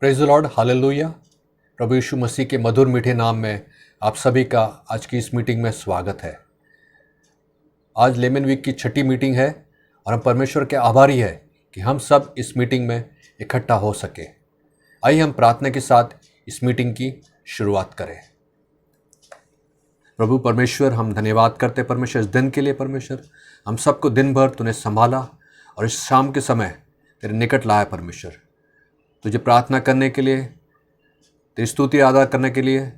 Praise the Lord, hallelujah. प्रभु यीशु मसीह के मधुर मीठे नाम में आप सभी का आज की इस मीटिंग में स्वागत है। आज लेमन वीक की 6ठी मीटिंग है और हम परमेश्वर के आभारी है कि हम सब इस मीटिंग में इकट्ठा हो सके। आइए हम प्रार्थना के साथ इस मीटिंग की शुरुआत करें। प्रभु परमेश्वर, हम धन्यवाद करते परमेश्वर इस दिन के लिए। परमेश्वर, हम सबको दिन भर तूने संभाला और इस शाम के समय तेरे निकट लाया। परमेश्वर, तुझे प्रार्थना करने के लिए, तेरी स्तुति अदा करने के लिए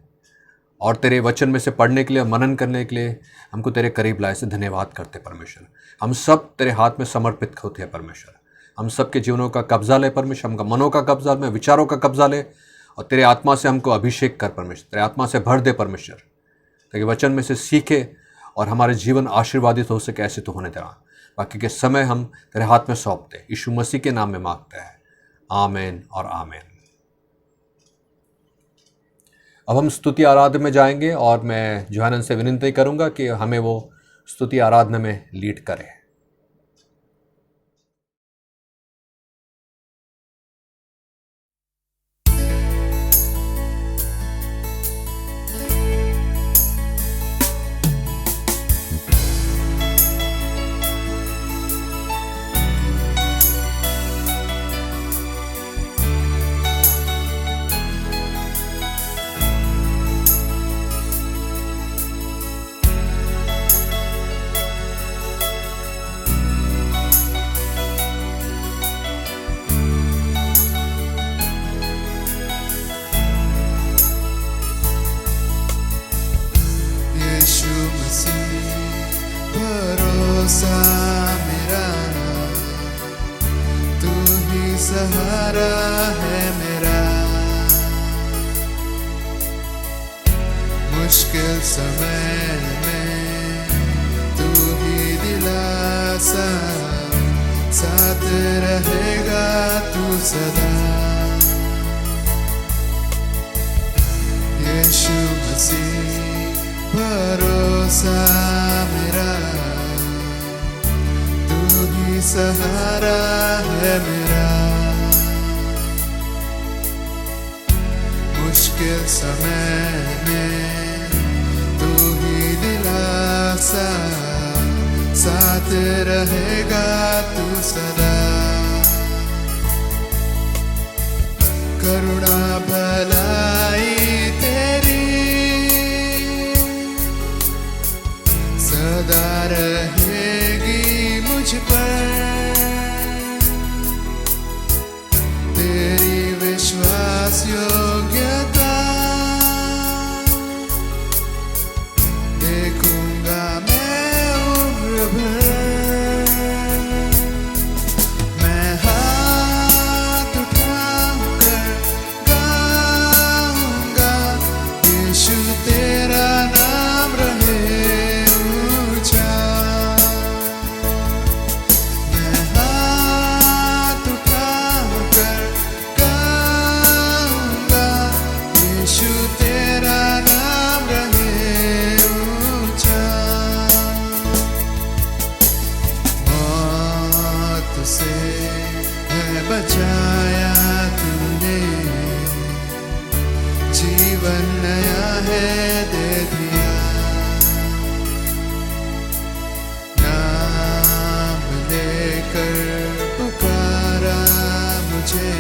और तेरे वचन में से पढ़ने के लिए, मनन करने के लिए हमको तेरे करीब लाए से धन्यवाद करते परमेश्वर। हम सब तेरे हाथ में समर्पित होते हैं परमेश्वर। हम सब के जीवनों का कब्जा ले परमेश्वर, हमका मनों का कब्जा ले, विचारों का कब्जा ले और तेरे आत्मा से हमको अभिषेक कर परमेश्वर। तेरे आत्मा से भर दे परमेश्वर, ताकि वचन में से सीखे और हमारे जीवन आशीर्वादित हो सके। ऐसे तो होने देना। बाकी के समय हम तेरे हाथ में सौंपते यीशु मसीह के नाम में मांगते हैं, आमीन और आमीन। अब हम स्तुति आराधना में जाएंगे और मैं जोहानन से विनती करूंगा कि हमें वो स्तुति आराधना में लीड करे। भरोसा मेरा, तू ही सहारा है मेरा। मुश्किल समय में तू ही दिलासा, साथ रहेगा तू सदा। यीशु मसीह भरोसा मेरा, तू ही सहारा है मेरा। मुश्किल समय में तू ही दिलासा, साथ रहेगा तू सदा। करुणा भलाई तेरी सदा रहेगी मुझ पर। तेरी विश्वास योग्यता देखूंगा मैं उम्र भर। मैं हाथ उठाकर गाऊंगा, यीशु तेरा नाम रहे ऊंचा। मैं हाथ उठाकर गाऊंगा, यीशु तेरा नाम रहे ऊंचा। मौत से है बचाया तूने, जीवन नया है दे दिया। नाम लेकर पुकारा मुझे,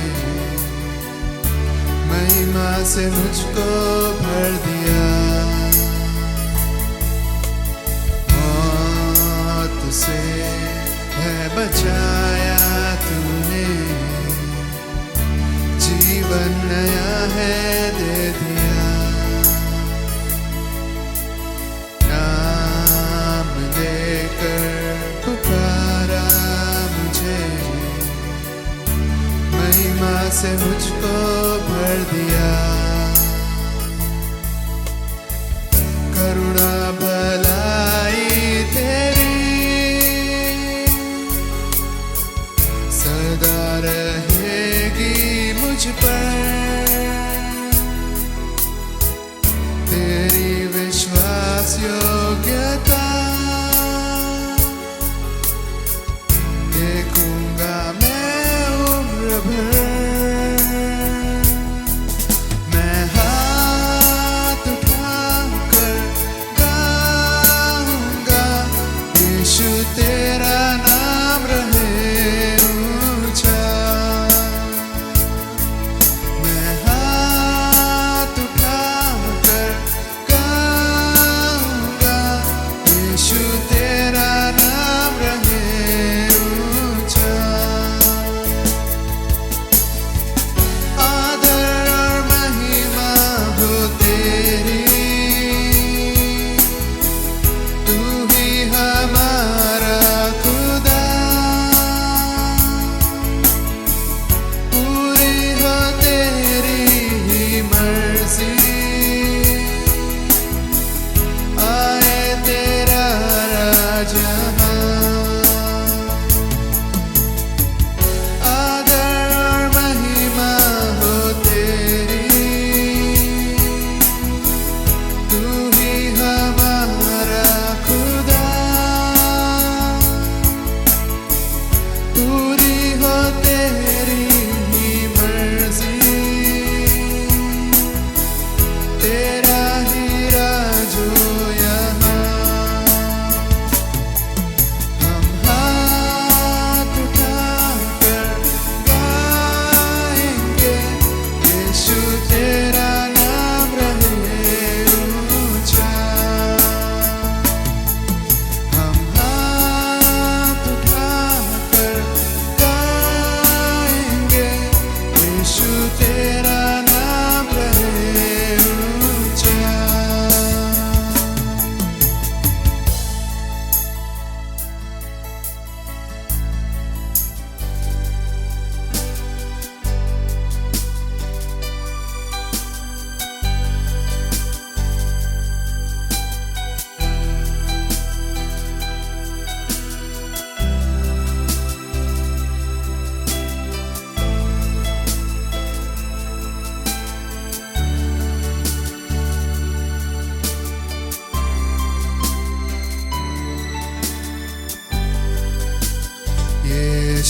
महिमा से मुझको भर दिया। मौत से है बचाया तूने, जीवन नया है दे दिया। नाम लेकर पुकारा मुझे, महिमा से मुझको भर दिया। करुणा भलाई तेरी सदा रहेगी मुझ पर। तेरी विश्वास योग्यता देखूंगा मैं उम्र भर।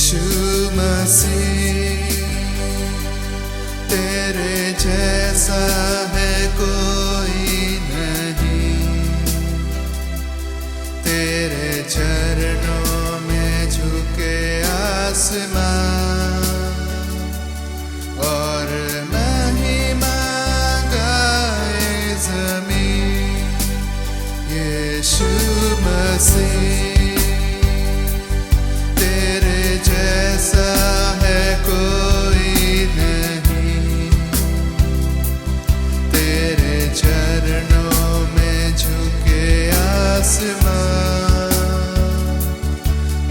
यीशु मसीह तेरे जैसा है कोई नहीं, तेरे चरणों में झुके आसमान और महिमा गाए जमीन। यीशु मसीह तेरे जैसा है कोई नहीं, तेरे चरणों में झुके आसमान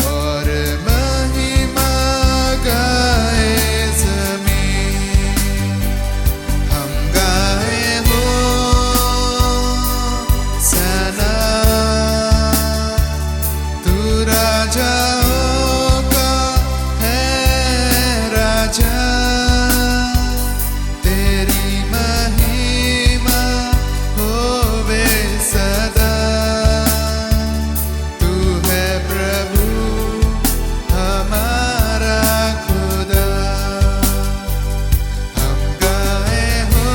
और महिमा गाए जमीन। हम गाए हो सना, तू राजाओं का है राजा, तेरी महिमा होवे सदा। तू है प्रभु हमारा खुदा। हम गाए हो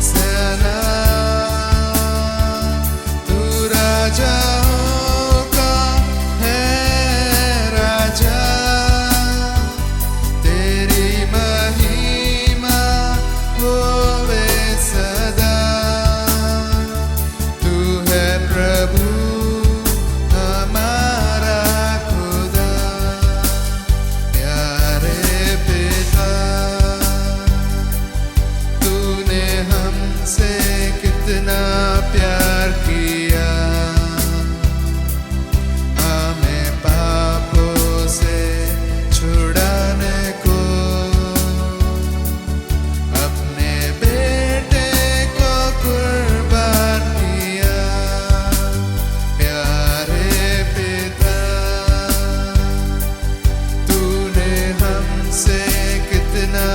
सना, तू राजाओं का है राजा, तेरी महिमा होवे सदा। तू है प्रभु हमारा खुदा। प्यारे पिता, तूने हमसे कितना प्यार किया, हमें पापों से छुड़ाने को अपने बेटे को कुर्बान किया। प्यारे पिता, तूने हमसे कितना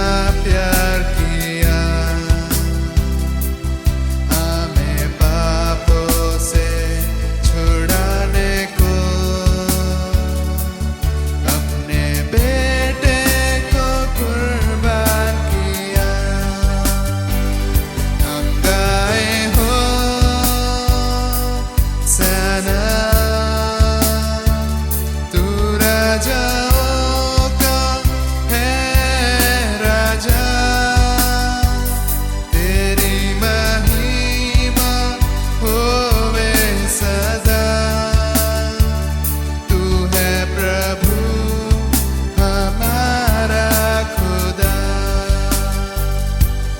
प्यार किया, हमें पापों से छुड़ाने को अपने बेटे को कुर्बान किया। हम गाए हो सना, तू राजाओं का है राजा, तेरी महिमा होवे सदा। तू है प्रभु हमारा खुदा।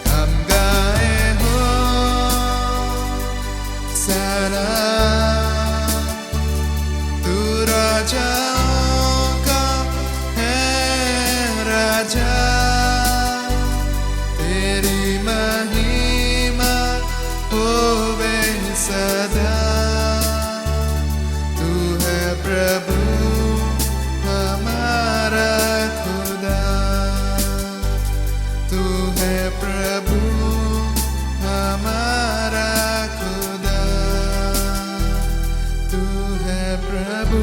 हम गाए हो सना, तू राजाओं का है राजा, तेरी महिमा होवे सदा। तू है प्रभु हमारा खुदा। तू है प्रभु हमारा खुदा। तू है प्रभु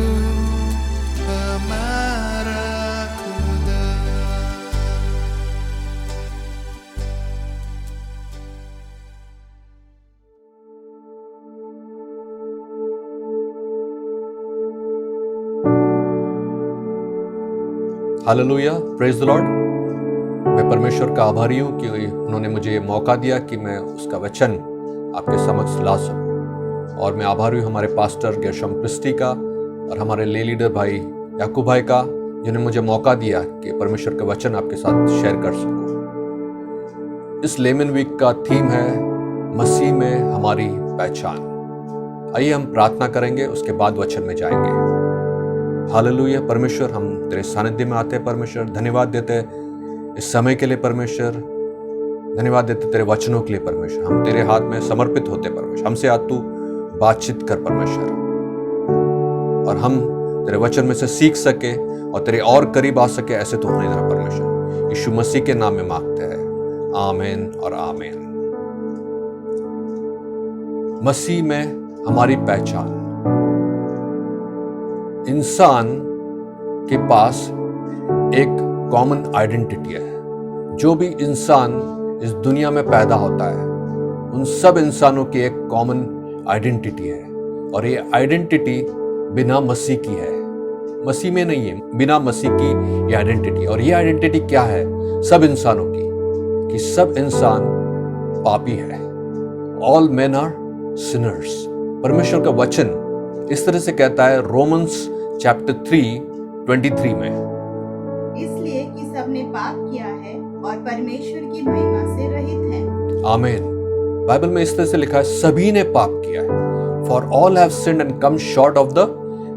हमारा खुदा। Hallelujah, praise the Lord. मैं परमेश्वर का आभारी हूँ कि उन्होंने मुझे ये मौका दिया कि मैं उसका वचन आपके समक्ष ला सकूँ। और मैं आभारी हूँ हमारे पास्टर गेरशम क्रिस्टी का और हमारे ले लीडर भाई याकूब भाई का, जिन्होंने मुझे मौका दिया कि परमेश्वर का वचन आपके साथ शेयर कर सकूँ। इस लेमन वीक का थीम है मसीह में हमारी पहचान। आइए हम प्रार्थना करेंगे, उसके बाद वचन में जाएंगे। हालेलुया। परमेश्वर, हम तेरे सानिध्य में आते हैं परमेश्वर, धन्यवाद देते हैं इस समय के लिए परमेश्वर, धन्यवाद देते तेरे वचनों के लिए परमेश्वर। हम तेरे हाथ में समर्पित होते परमेश्वर, हमसे आज तू बातचीत कर परमेश्वर, और हम तेरे वचन में से सीख सके और तेरे और करीब आ सके, ऐसे तो होने देना परमेश्वर। यीशु मसीह के नाम में मांगते हैं, आमीन और आमीन। मसीह में हमारी पहचान। इंसान के पास एक कॉमन आइडेंटिटी है। जो भी इंसान इस दुनिया में पैदा होता है, उन सब इंसानों की एक कॉमन आइडेंटिटी है, और ये आइडेंटिटी बिना मसीह की है, मसीह में नहीं है, बिना मसीह की ये आइडेंटिटी। और ये आइडेंटिटी क्या है सब इंसानों की, कि सब इंसान पापी है। All men are sinners. परमेश्वर का वचन इस तरह से कहता है रोमन्स चैप्टर 3:23 में, इसलिए कि सबने पाप किया है और परमेश्वर की महिमा से रहित हैं। आमीन। बाइबल में इस तरह से लिखा है सभी ने पाप किया है। For all have sinned and come short of the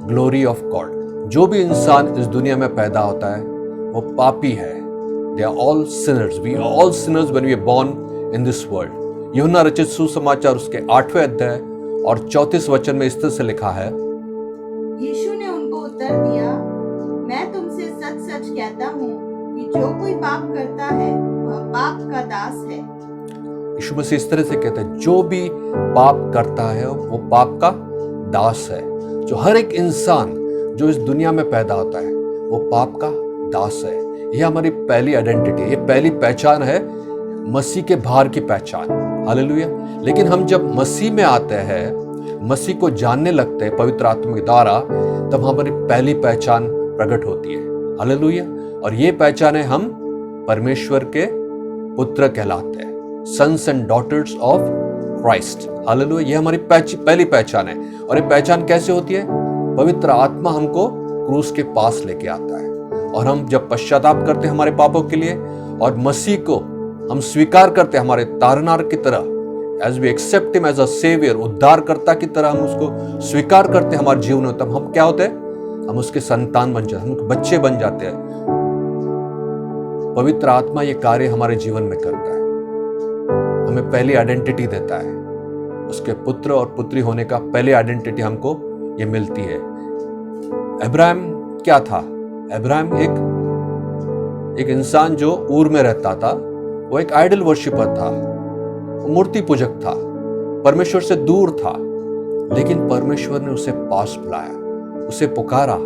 glory of God. जो भी इंसान इस दुनिया में पैदा होता है वो पापी है। They are all sinners. We are all sinners when we are born in this world. यूहन्ना रचित सुसमाचार उसके 8वें अध्याय और 34 वचन में इस तरह से लिखा है, यीशु ने उनको उत्तर दिया, मैं तुमसे सच सच कहता हूँ कि जो कोई पाप करता है वह पाप का दास है। यीशु मसीह इस तरह से कहते हैं जो भी पाप करता है वो पाप का दास है। जो हर एक इंसान जो इस दुनिया में पैदा होता है वो पाप का दास है। यह हमारी पहली आइडेंटिटी है, ये पहली पहचान है, मसीह के बाहर की पहचान। हालेलुया। लेकिन हम जब मसीह में आते हैं, मसीह को जानने लगते हैं पवित्र आत्मा के द्वारा, तब हमारी पहली पहचान प्रकट होती है। हालेलुया। और ये पहचान है हम परमेश्वर के पुत्र कहलाते हैं, sons and daughters of Christ. हालेलुया। ये हमारी पहली पहचान है। और ये पहचान कैसे होती है? पवित्र आत्मा हमको क्रूस के पास लेके आता है, और हम जब पश्चाताप करते हैं हमारे पापों के लिए और मसीह को हम स्वीकार करते हैं हमारे तारनार की तरह, as we accept him as a saviour, उद्धारकर्ता की तरह हम उसको स्वीकार करते हैं हमारे जीवन में, तब हम क्या होते हैं? हम उसके संतान बन जाते हैं, हम बच्चे बन जाते हैं। पवित्र आत्मा ये कार्य हमारे जीवन में करता है, हमें पहली आइडेंटिटी देता है, उसके पुत्र और पुत्री होने का पहली आइडेंटिटी हमको ये मिलती है। अब्राहम क्या था? अब्राहम एक इंसान जो ऊर में रहता था, वो एक आइडल वर्शिपर था, वो मूर्ति पूजक था, परमेश्वर से दूर था। लेकिन परमेश्वर ने उसे पास बुलाया, उसे पुकारा,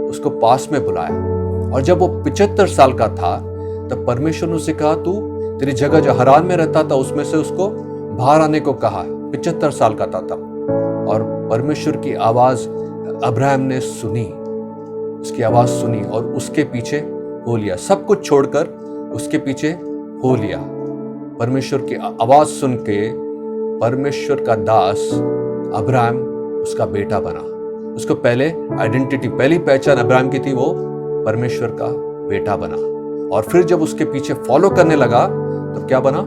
उसको पास में बुलाया। और जब वो 75 साल का था तब परमेश्वर ने उसे कहा, तू तेरी जगह जो हरान में रहता था उसमें से उसको बाहर आने को कहा। 75 साल का था तब। और परमेश्वर की आवाज अब्राहम ने सुनी, उसकी आवाज सुनी और उसके पीछे हो लिया, सब कुछ छोड़कर उसके पीछे हो लिया। परमेश्वर की आवाज सुन के परमेश्वर का दास अब्राहम उसका बेटा बना। उसको पहले आइडेंटिटी, पहली पहचान अब्राहम की थी, वो परमेश्वर का बेटा बना। और फिर जब उसके पीछे फॉलो करने लगा तो क्या बना?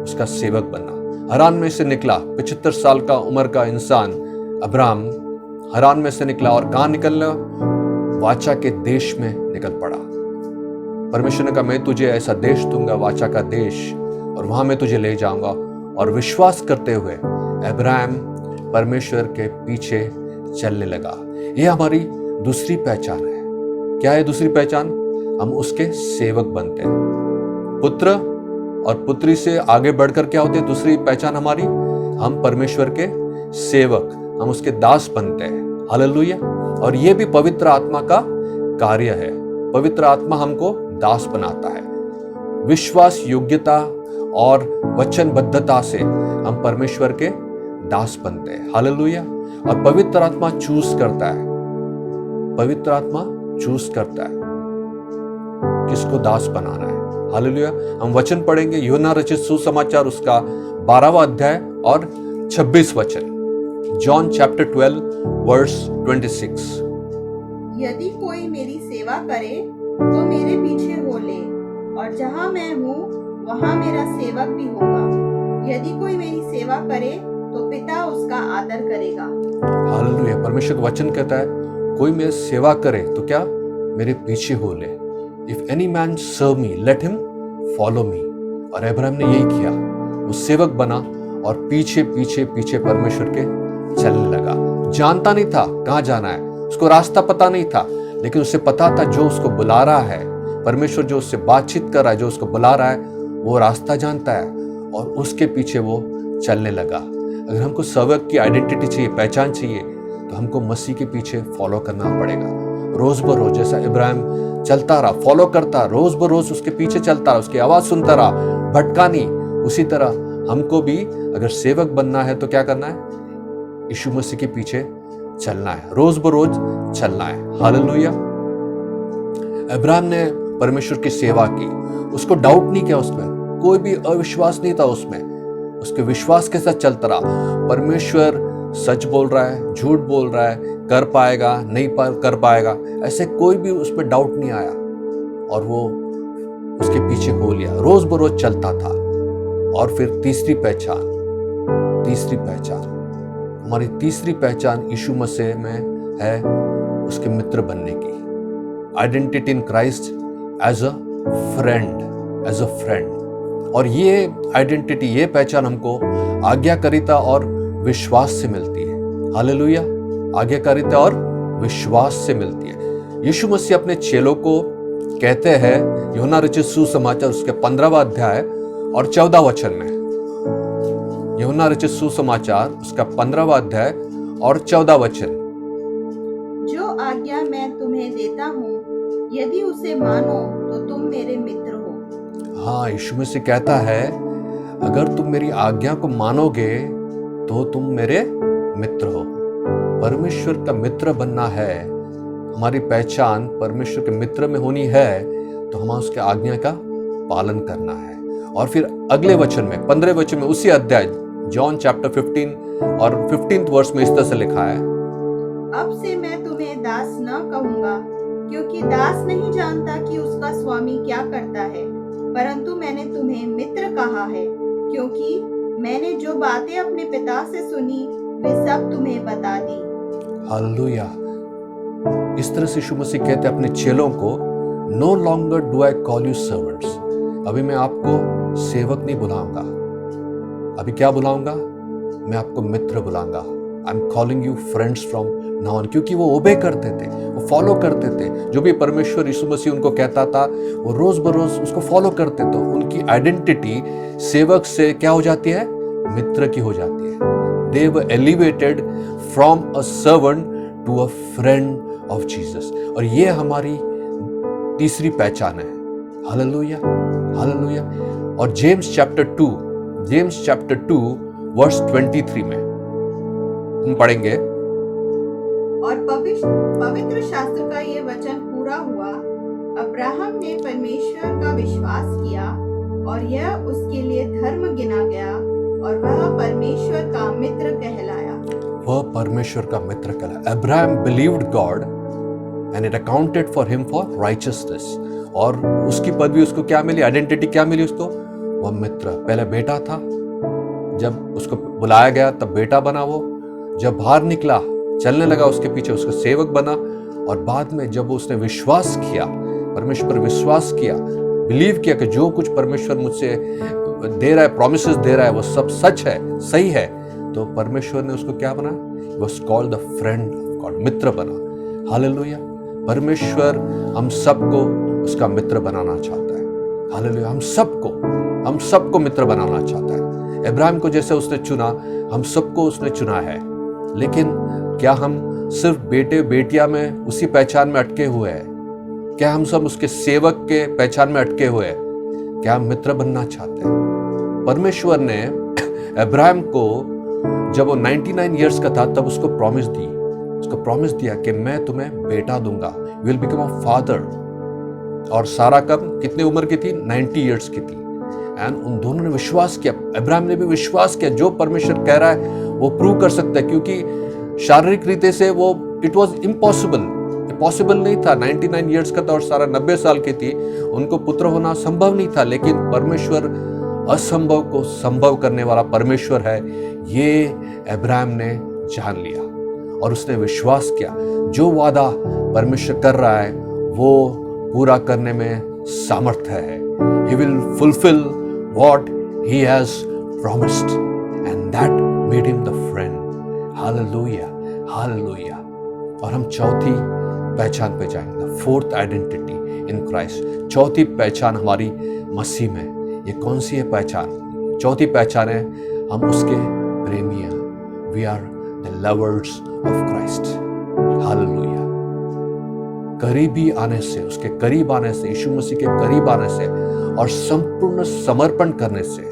उसका सेवक बना। हरान में से निकला, 75 साल का उम्र का इंसान अब्राहम हरान में से निकला, और कहां निकला? वाचा के देश में निकल पड़ा। परमेश्वर ने कहा, मैं तुझे ऐसा देश दूंगा, वाचा का देश, और वहां मैं तुझे ले जाऊंगा। और विश्वास करते हुए अब्राहम परमेश्वर के पीछे चलने लगा। यह हमारी दूसरी पहचान है। क्या है दूसरी पहचान? हम उसके सेवक बनते हैं। पुत्र और पुत्री से आगे बढ़कर क्या होते हैं? दूसरी पहचान हमारी, हम परमेश्वर के सेवक, हम उसके दास बनते हैं। हालेलुया। और यह भी पवित्र आत्मा का कार्य है। पवित्र आत्मा हमको दास बनाता है। विश्वास, योग्यता और वचनबद्धता से हम परमेश्वर के दास बनते हैं। हालेलुया। और पवित्र आत्मा चूज करता है, पवित्र आत्मा चूज करता है किसको दास बनाना है। हालेलुया। हम वचन पढ़ेंगे यूहन्ना रचित सुसमाचार उसका 12वां अध्याय और 26 वचन। John chapter 12 verse 26। यदि कोई मेरी सेवा करे तो मेरे पीछे हो ले, और जहाँ मैं हूँ वहाँ मेरा सेवक भी होगा। यदि कोई मेरी सेवा करे तो पिता उसका आदर करेगा। हालेलुया। परमेश्वर का वचन कहता है कोई मेरी सेवा करे तो क्या? मेरे पीछे हो ले। If any man serve me let him follow me. और अब्राहम ने यही किया, वो सेवक बना और पीछे पीछे पीछे परमेश्वर के चलने लगा। जानता नहीं था कहाँ जाना है, उसको रास्ता पता नहीं था, लेकिन उसे पता था जो उसको बुला रहा है, परमेश्वर जो उससे बातचीत कर रहा है, जो उसको बुला रहा है, वो रास्ता जानता है और उसके पीछे वो चलने लगा। अगर हमको सेवक की आइडेंटिटी चाहिए, पहचान चाहिए, तो हमको मसीह के पीछे फॉलो करना पड़ेगा। रोज़ बरोज़ जैसा इब्राहिम चलता रहा, फॉलो करता, रोज़ बरोज़ उसके पीछे चलता रहा, उसकी आवाज़ सुनता रहा, भटका नहीं, उसी तरह हमको भी अगर सेवक बनना है तो क्या करना है? यीशु मसीह के पीछे चलना है, रोज़ बरोज़ चलना है। हालेलुया। इब्राहिम ने परमेश्वर की सेवा की, उसको डाउट नहीं किया, उसमें कोई भी अविश्वास नहीं था, उसमें उसके विश्वास के साथ चलता रहा। परमेश्वर सच बोल रहा है, झूठ बोल रहा है, कर पाएगा नहीं कर पाएगा, ऐसे कोई भी उसमें डाउट नहीं आया और वो उसके पीछे हो लिया, रोज बरोज चलता था। और फिर तीसरी पहचान, हमारी तीसरी पहचान यीशु मसीह में है उसके मित्र बनने की। Identity in Christ as a friend. और ये आइडेंटिटी, ये पहचान हमको आज्ञाकारिता और विश्वास से मिलती है। हालेलुया। आज्ञाकारिता और विश्वास से मिलती है। यीशु मसीह अपने चेलों को कहते हैं, यूहन्ना रचित सुसमाचार उसके 15वां अध्याय और 14 वचन में, यूहन्ना रचित सुसमाचार उसका 15वां अध्याय और 14 वचन, जो आज्ञा मैं तुम्हें देता हूँ, यदि उसे मानो तो तुम मेरे मित्र हो। हाँ, यीशु मसीह कहता है अगर तुम मेरी आज्ञा को मानोगे तो तुम मेरे मित्र हो। परमेश्वर का मित्र बनना है, हमारी पहचान परमेश्वर के मित्र में होनी है, तो हमें उसके आज्ञा का पालन करना है। और फिर अगले वचन में, 15वें वचन में, उसी अध्याय जॉन चैप्टर 15 और 15th वर्स में इस तरह से लिखा है, अब से मैं तुम्हें दास न कहूंगा, क्योंकि दास नहीं जानता कि उसका स्वामी क्या करता है, परंतु मैंने तुम्हें मित्र कहा है, क्योंकि मैंने जो बातें अपने पिता से सुनी वे सब तुम्हें बता दी। हालेलुया। इस तरह से यीशु मसीह कहते हैं अपने चेलों को, no longer do I call you servants, अभी मैं आपको सेवक नहीं बुलाऊंगा, अभी क्या बुलाऊंगा? मैं आपको मित्र बुलाऊंगा। I am calling you friends from now on. क्योंकि वो ओबे करते थे, वो फॉलो करते थे, जो भी परमेश्वर यीशु मसीह उनको कहता था वो रोज बरोज उसको फॉलो करते, तो उनकी आइडेंटिटी सेवक से क्या हो जाती है? मित्र की हो जाती है। They were elevated from a servant to a friend of Jesus। और ये हमारी तीसरी पहचान है। Hallelujah, hallelujah. और जेम्स चैप्टर 2 वर्स 23 में हम पढ़ेंगे, और पवित्र शास्त्र का ये वचन पूरा हुआ, अब्राहम ने परमेश्वर का विश्वास किया और यह उसके लिए धर्म गिना गया, और वह परमेश्वर का मित्र कहलाया। Abraham believed God and it accounted for him for righteousness. और उसकी पदवी उसको क्या मिली? आइडेंटिटी क्या मिली उसको? वह मित्र। पहले बेटा था, जब उसको बुलाया गया तब बेटा बना वो, जब बाहर निकला चलने लगा उसके पीछे, उसका सेवक बना, और बाद में जब उसने विश्वास किया, परमेश्वर विश्वास किया, बिलीव किया कि जो कुछ परमेश्वर मुझसे दे रहा है, प्रॉमिसेस दे रहा है, वो सब सच है, सही है, तो परमेश्वर ने उसको क्या बना? Was called the friend of God, मित्र बना। हालेलुया। परमेश्वर हम सबको उसका मित्र बनाना चाहता है। हालेलुया। हम सबको मित्र बनाना चाहता है। इब्राहिम को जैसे उसने चुना, हम सबको उसने चुना है। लेकिन क्या हम सिर्फ बेटे बेटियां में उसी पहचान में अटके हुए हैं? क्या हम सब उसके सेवक के पहचान में अटके हुए हैं? क्या हम मित्र बनना चाहते हैं? परमेश्वर ने इब्राहिम को जब वो 99 इयर्स का था तब उसको प्रॉमिस दिया कि मैं तुम्हें बेटा दूंगा, you will become a father. और सारा कब कितनी उम्र की थी? 90 इयर्स की थी। एंड उन दोनों ने विश्वास किया, इब्राहिम ने भी विश्वास किया, जो परमेश्वर कह रहा है वो प्रूव कर सकता है, क्योंकि शारीरिक रीति से वो इट वॉज पॉसिबल नहीं था। 99 इयर्स का था और सारा 90 साल की थी, उनको पुत्र होना संभव नहीं था। लेकिन परमेश्वर असंभव को संभव करने वाला परमेश्वर है, ये इब्राहिम ने जान लिया और उसने विश्वास किया। जो वादा परमेश्वर कर रहा है वो पूरा करने में सामर्थ्य है। He will fulfill what he has promised, and that made him the friend. Hallelujah, hallelujah। और हम चौथी पहचान पे जाएंगे, the fourth identity in Christ। चौथी पहचान हमारी मसीह में। ये कौन सी है पहचान? चौथी पहचान है हम उसके प्रेमी हैं। We are the lovers of Christ। Hallelujah। करीबी आने से, उसके करीब आने से, यीशु मसीह के करीब आने से और संपूर्ण समर्पण करने से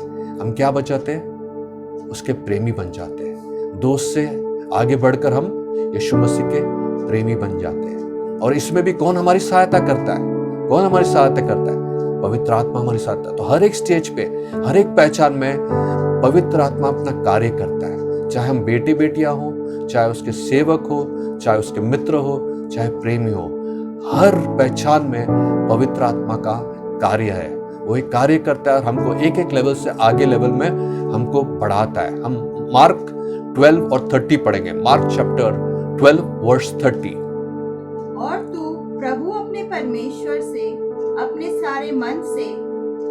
हम क्या बन जाते हैं? उसके प्रेमी बन जाते हैं। दोस्त से आगे बढ़कर हम यीशु मसीह के प्रेमी बन जाते हैं। और इसमें भी कौन हमारी सहायता करता है? कौन हमारी सहायता करता है? पवित्र आत्मा हमारी सहायता। तो हर एक स्टेज पे, हर एक पहचान में पवित्र आत्मा अपना कार्य करता है। चाहे हम बेटे बेटियां हो, चाहे उसके सेवक हो, चाहे उसके मित्र हो, चाहे प्रेमी हो, हर पहचान में पवित्र आत्मा का कार्य है। वो एक कार्य करता है और हमको एक एक लेवल से आगे लेवल में हमको बढ़ाता है। हम मार्क 12 और 30 पढ़ेंगे। Mark chapter 12 verse 30। और तू प्रभु अपने परमेश्वर से अपने सारे मन से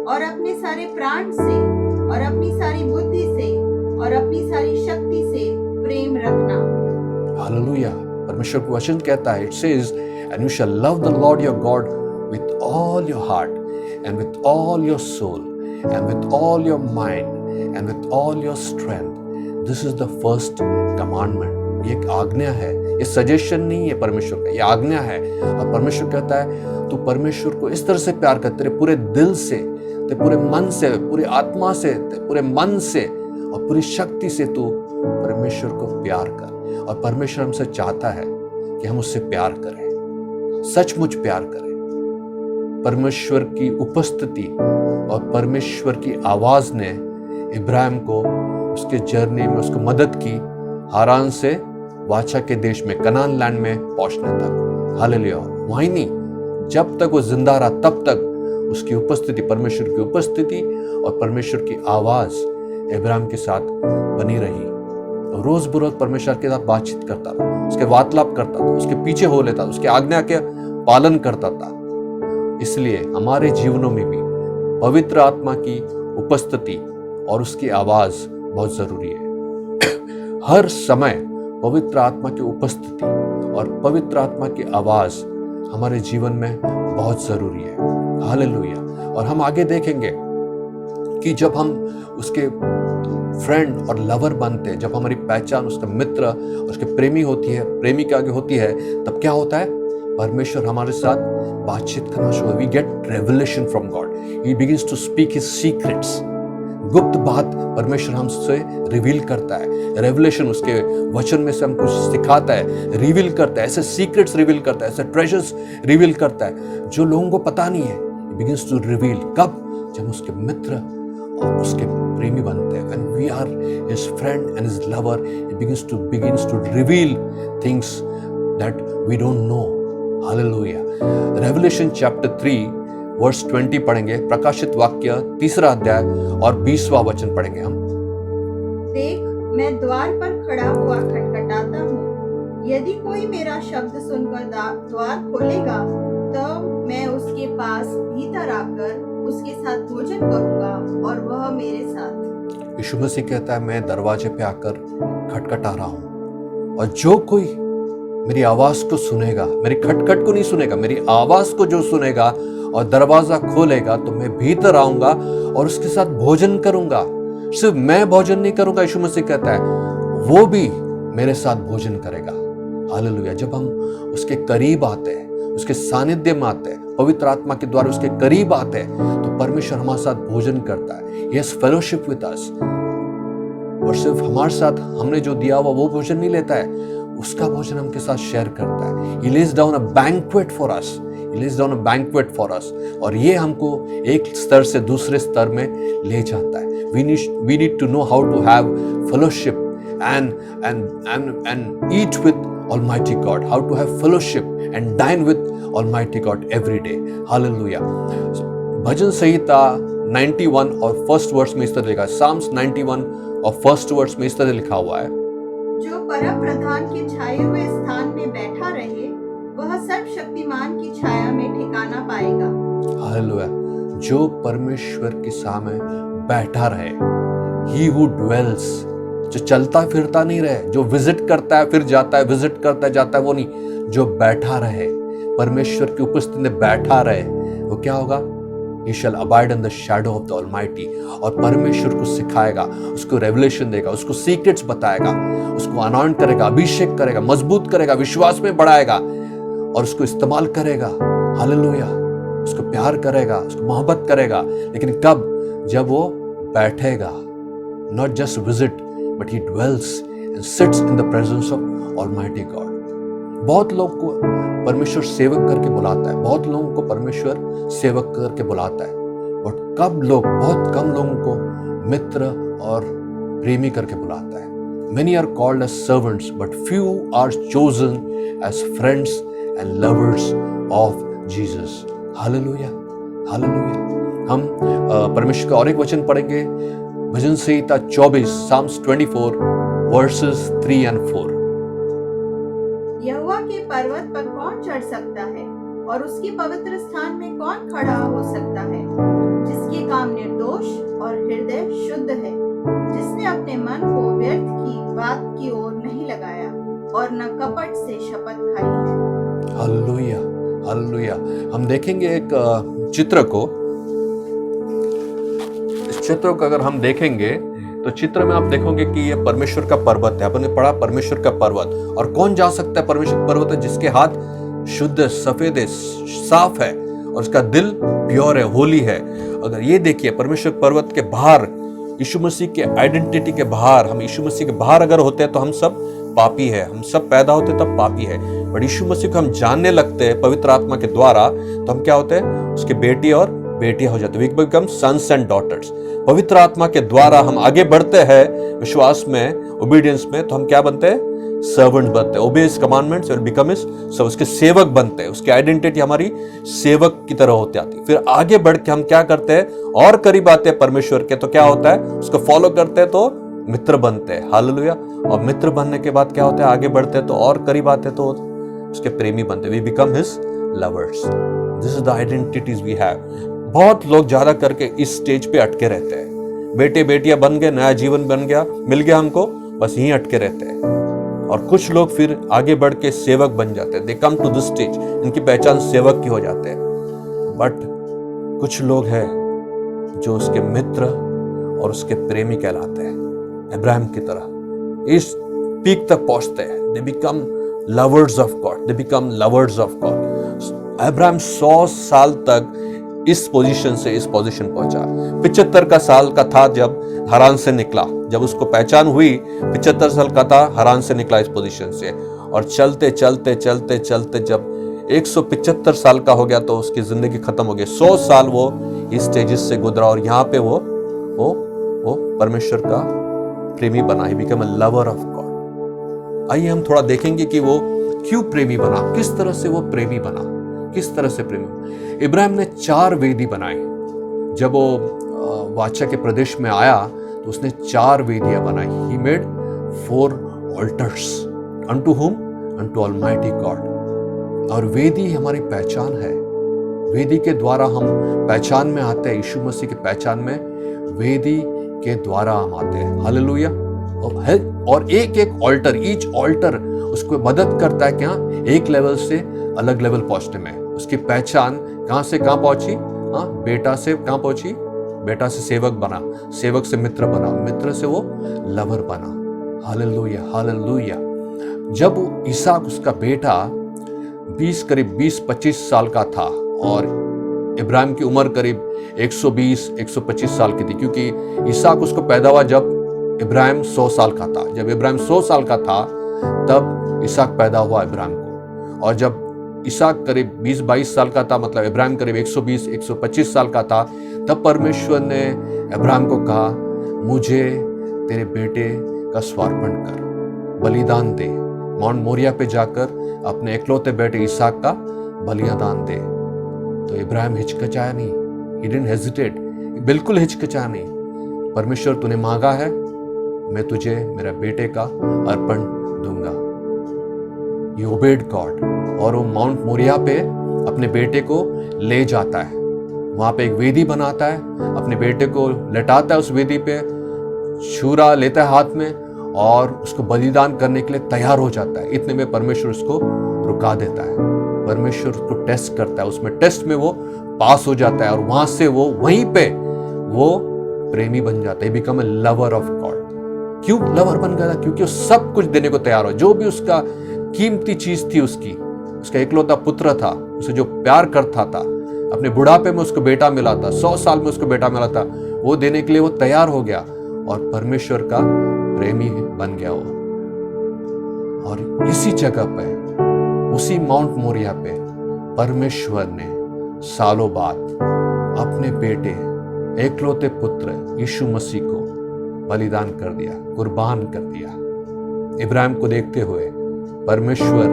और अपने सारे प्राण से और अपनी सारी बुद्धि से और अपनी सारी शक्ति से प्रेम रखना। हालेलुया। परमेश्वर का वचन कहता है, it says, and you shall love the Lord your God with all your heart and with all your soul and with all your mind and with all your strength. This is the first commandment. ये एक आज्ञा है, ये suggestion नहीं है परमेश्वर का, ये आज्ञा है। और परमेश्वर कहता है तू परमेश्वर को इस तरह से प्यार कर, तेरे पूरे दिल से, तेरे पूरे मन से, पूरी आत्मा से, तेरे पूरे मन से और पूरी शक्ति से तू परमेश्वर को प्यार कर। और परमेश्वर हमसे चाहता है कि हम उससे प्यार करें, सचमुच प्यार करें। परमेश्वर की उपस्थिति और परमेश्वर की आवाज ने इब्राहिम को उसके जर्नी में उसको मदद की, हारान से वाचा के देश में, कनान लैंड में पहुंचने तक। हालेलुया। वहीं नहीं, जब तक वो जिंदा रहा तब तक उसकी उपस्थिति, परमेश्वर की उपस्थिति और परमेश्वर की आवाज इब्राहिम के साथ बनी रही। रोज बरोज परमेश्वर के साथ बातचीत करता था, उसके वार्तालाप करता था, उसके पीछे हो लेता था, उसके आज्ञा के पालन करता था। इसलिए हमारे जीवनों में भी पवित्र आत्मा की उपस्थिति और उसकी आवाज बहुत जरूरी है। हर समय पवित्र आत्मा की उपस्थिति और पवित्र आत्मा की आवाज हमारे जीवन में बहुत जरूरी है। हालेलुया। और हम आगे देखेंगे कि जब हम उसके फ्रेंड और लवर बनते हैं, जब हमारी पहचान उसका मित्र, उसके प्रेमी होती है, प्रेमी के आगे होती है, तब क्या होता है? परमेश्वर हमारे साथ बातचीत करना शुरू। We get revelation from God. He begins to speak his secrets. गुप्त बात परमेश्वर हमसे रिवील करता है। रेवलेशन उसके वचन में से हमको सिखाता है, रिवील करता है, ऐसे सीक्रेट्स रिवील करता है, ऐसे ट्रेजर्स रिवील करता है जो लोगों को पता नहीं है। Begins to reveal. कब? जब उसके मित्र और उसके प्रेमी बनते हैं। When we are his friend and his lover, he begins to reveal things that we don't know. Hallelujah. Revelation chapter 3 verse 20 पढ़ेंगे। प्रकाशित वाक्य 3 अध्याय और 20वां वचन पढ़ेंगे हम। देख, मैं द्वार पर खड़ा हुआ खटखटाता हूँ। यदि कोई मेरा शब्द सुनकर द्वार खोलेगा तो मैं उसके पास भीतर आकर उसके साथ भोजन करूंगा और वह मेरे साथ। यीशु मसीह कहता है, मैं दरवाजे पे आकर खटखटा रहा हूँ और जो कोई मेरी आवाज को सुनेगा, मेरी खटखट को नहीं सुनेगा, मेरी आवाज को जो सुनेगा और दरवाजा खोलेगा तो मैं भीतर आऊंगा और उसके साथ भोजन करूंगा। सिर्फ मैं भोजन नहीं करूंगा, यीशु मसीह कहता है, वो भी मेरे साथ भोजन करेगा। हालेलुया। जब हम उसके करीब आते हैं, उसके सानिध्य में आते हैं, पवित्र आत्मा के द्वारा उसके करीब आते हैं, तो परमेश्वर हमारे साथ भोजन करता है। He has fellowship with us। और सिर्फ हमारे साथ हमने जो दिया हुआ वो भोजन नहीं लेता है, उसका भोजन हमके साथ शेयर करता है। He lays down a banquet for us। He lays down a banquet for us। और ये हमको एक स्तर से दूसरे स्तर में ले जाता है। We need to know how to have fellowship and eat with Almighty God, how to have fellowship and dine with Almighty God every day. Hallelujah. भजन संहिता 91 और फर्स्ट वर्स में इस तरह लिखा है। Psalms 91 और फर्स्ट वर्स में इस तरह लिखा हुआ है, जो परम प्रधान के छाए हुए स्थान में बैठा रहे, वह सर्वशक्तिमान की छाया में ठिकाना पाएगा। हालेलुया। जो परमेश्वर के सामने बैठा रहे, He who dwells, जो चलता फिरता नहीं रहे, जो विजिट करता है फिर जाता है, विजिट करता है जाता है, वो नहीं, जो बैठा रहे, परमेश्वर की उपस्थिति में बैठा रहे, वो क्या होगा? He shall abide in the shadow of the Almighty। और परमेश्वर को सिखाएगा, उसको रेवलेशन देगा, उसको सीक्रेट्स बताएगा, उसको अनॉइंट करेगा, अभिषेक करेगा, मजबूत करेगा, विश्वास में बढ़ाएगा। और उसको इस्तेमाल करेगा। हालेलुया, उसको प्यार करेगा, उसको मोहब्बत करेगा। लेकिन कब? जब वो बैठेगा, not just visit but he dwells and sits in the presence of almighty God. बहुत लोग को परमेश्वर सेवक करके बुलाता है, बहुत लोगों को परमेश्वर सेवक करके बुलाता है, बट कब लोग, बहुत कम लोगों को मित्र और प्रेमी करके बुलाता है। Many are called as servants, but few are chosen as friends and lovers of Jesus. Hallelujah, hallelujah. हम परमेश्वर का और एक वचन पढ़ेंगे, भजन संहिता 24, Psalms 24 verses 3 and 4. यहोवा के पर्वत पर कौन चढ़ सकता है और उसके पवित्र स्थान में कौन खड़ा हो सकता है? जिसके काम निर्दोष और हृदय शुद्ध है, जिसने अपने मन को व्यर्थ की बात की ओर नहीं लगाया और न कपट से शपथ खाई है। Hallelujah, hallelujah. हम देखेंगे एक चित्र को। इस चित्र को अगर हम देखेंगे तो चित्र में आप देखोगे कि ये परमेश्वर का पर्वत है। आपने पढ़ा परमेश्वर का पर्वत, और कौन जा सकता है परमेश्वर पर्वत है? जिसके हाथ शुद्ध, सफेद है, साफ है और उसका दिल प्योर है, होली है। अगर ये देखिए परमेश्वर पर्वत के बाहर, यीशु मसीह के आइडेंटिटी के बाहर, हम यीशु मसीह के बाहर अगर होते हैं तो हम सब पापी है, हम सब पैदा होते तब पापी है। बट यीशु मसीह को हम जानने लगते हैं पवित्र आत्मा के द्वारा, तो हम क्या होते हैं? उसके बेटी और बेटियां हो जाते हैं। We become sons and daughters. पवित्र आत्मा के द्वारा हम आगे बढ़ते हैं विश्वास में, ओबीडियंस में, तो हम क्या बनते हैं? सर्वेंट बनते हैं। ओबे हिज कमांडमेंट्स और बिकम हिज, सब उसके सेवक बनते हैं। उसकी आइडेंटिटी हमारी सेवक की तरह होती आती है। फिर आगे बढ़ के हम क्या करते हैं? और करीब आते हैं परमेश्वर के, तो क्या होता है? उसको फॉलो करते हैं तो मित्र बनते हैं। हालेलुया। और मित्र बनने के बाद क्या होता है? आगे बढ़ते हैं तो और करीब आते हैं तो उसके प्रेमी बनते हैं। We become his lovers. This is the identities we have. बहुत लोग ज्यादा करके इस स्टेज पे अटके रहते हैं। बेटे बेटियां बन गए, नया जीवन बन गया, मिल गया हमको, बस यहीं अटके रहते हैं। और कुछ लोग फिर आगे बढ़ के सेवक बन जाते हैं। दे कम टू दिस स्टेज, इनकी पहचान सेवक की हो जाते हैं। बट कुछ लोग हैं जो उसके मित्र और उसके प्रेमी कहलाते हैं, इब्राहिम की तरह इस पीक तक पहुंचते हैं। They become lovers of God, they become lovers of God. Ibrahim 100 साल तक इस पोजीशन से इस पोजीशन पहुंचा। 75 का साल का था जब हरान से निकला, जब उसको पहचान हुई 75 साल का था, हरान से निकला इस पोजीशन से। और चलते चलते चलते चलते जब 175 साल का हो गया तो उसकी जिंदगी खत्म हो गई। 100 साल वो इस स्टेजेस से गुजरा और यहाँ पे वो परमेश्वर का प्रेमी बना। He become a lover of God. आइए हम थोड़ा देखेंगे कि वो क्यों प्रेमी बना, किस तरह से वो प्रेमी बना, किस तरह से प्रेमी। इब्राहिम ने 4 वेदी बनाई। जब वो वाचा के प्रदेश में आया तो उसने 4 वेदियां बनाई। He made 4 altars unto whom? Unto Almighty God। और वेदी हमारी पहचान है। वेदी के द्वारा हम पहचान में आते हैं, यीशु मसीह की पहचान में वेदी के द्वारा हम आते हैं। हालेलुया। और एक एक ऑल्टर, ईच ऑल्टर उसको मदद करता है क्या? एक लेवल से अलग लेवल पहुंचने में। उसकी पहचान कहां से कहां पहुंची? बेटा से कहां पहुंची? बेटा से सेवक बना, सेवक से मित्र बना, मित्र से वो लवर बना। Hallelujah, hallelujah. जब इसहाक उसका बेटा करीब 20-25 साल का था और इब्राहिम की उम्र करीब 120-125 साल की थी, क्योंकि इसहाक उसको पैदा हुआ जब इब्राहिम 100 साल का था। जब इब्राहिम 100 साल का था तब इसहाक पैदा हुआ इब्राहिम को। और जब इसहाक करीब 20-22 साल का था, मतलब इब्राहिम करीब 120-125 साल का था, तब परमेश्वर ने इब्राहिम को कहा, मुझे तेरे बेटे का स्वार्पण कर, बलिदान दे, माउंट मोरिया पे जाकर अपने इकलौते बेटे इसहाक का बलिदान दे। तो इब्राहिम हिचकिचाया नहीं, ही डिडंट हेजिटेट, बिल्कुल हिचकिचाया नहीं। परमेश्वर तूने मांगा है, मैं तुझे मेरा बेटे का अर्पण दूंगा। He obeyed God। और वो माउंट मोरिया पे अपने बेटे को ले जाता है, वहां पे एक वेदी बनाता है, अपने बेटे को लेटाता है उस वेदी पे, छुरा लेता है हाथ में और उसको बलिदान करने के लिए तैयार हो जाता है। इतने में परमेश्वर उसको रुका देता है। परमेश्वर उसको टेस्ट करता है, उसमें टेस्ट में वो पास हो जाता है और वहां से वो वहीं पे वो प्रेमी बन जाता है। Become a lover of God. क्यों लवर बन गया? क्योंकि वो सब कुछ देने को तैयार हो, जो भी उसका कीमती चीज थी उसकी, उसका एकलौता पुत्र था, उसे जो प्यार करता था, अपने बुढ़ापे में उसको बेटा मिला था, 100 साल में उसको बेटा मिला था, वो देने के लिए वो तैयार हो गया और परमेश्वर का प्रेमी बन गया वो। और इसी जगह पे, उसी माउंट मोरिया पे परमेश्वर ने सालों बाद अपने बेटे एकलौते पुत्र यीशु मसीह को बलिदान कर दिया, कुर्बान कर दिया। इब्राहिम को देखते हुए परमेश्वर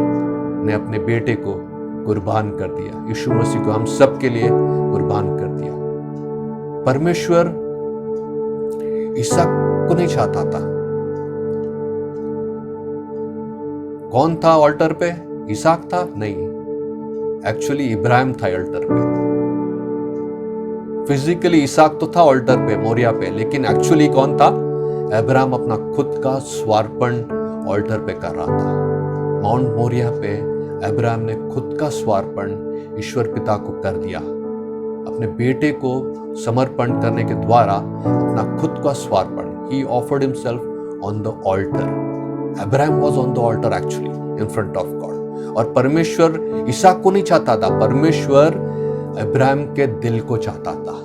ने अपने बेटे को कुर्बान कर दिया, यीशु मसीह को हम सब के लिए कुर्बान कर दिया। परमेश्वर इसहाक को नहीं चाहता था। कौन था ऑल्टर पे? इसहाक था? नहीं, एक्चुअली इब्राहिम था ऑल्टर पे। फिजिकली इसहाक तो था ऑल्टर पे, मोरिया पे, लेकिन एक्चुअली कौन था? अब्राहम अपना खुद का स्वार्पण ऑल्टर पे कर रहा था। माउंट मोरिया पे अब्राहम ने खुद का स्वार्पण ईश्वर पिता को कर दिया। अपने बेटे को समर्पण करने के द्वारा अपना खुद का स्वार्पण, he offered himself on the altar. Abraham was on the altar actually in front of God. और परमेश्वर इसहाक को नहीं चाहता था, परमेश्वर अब्राहम के दिल को चाहता था।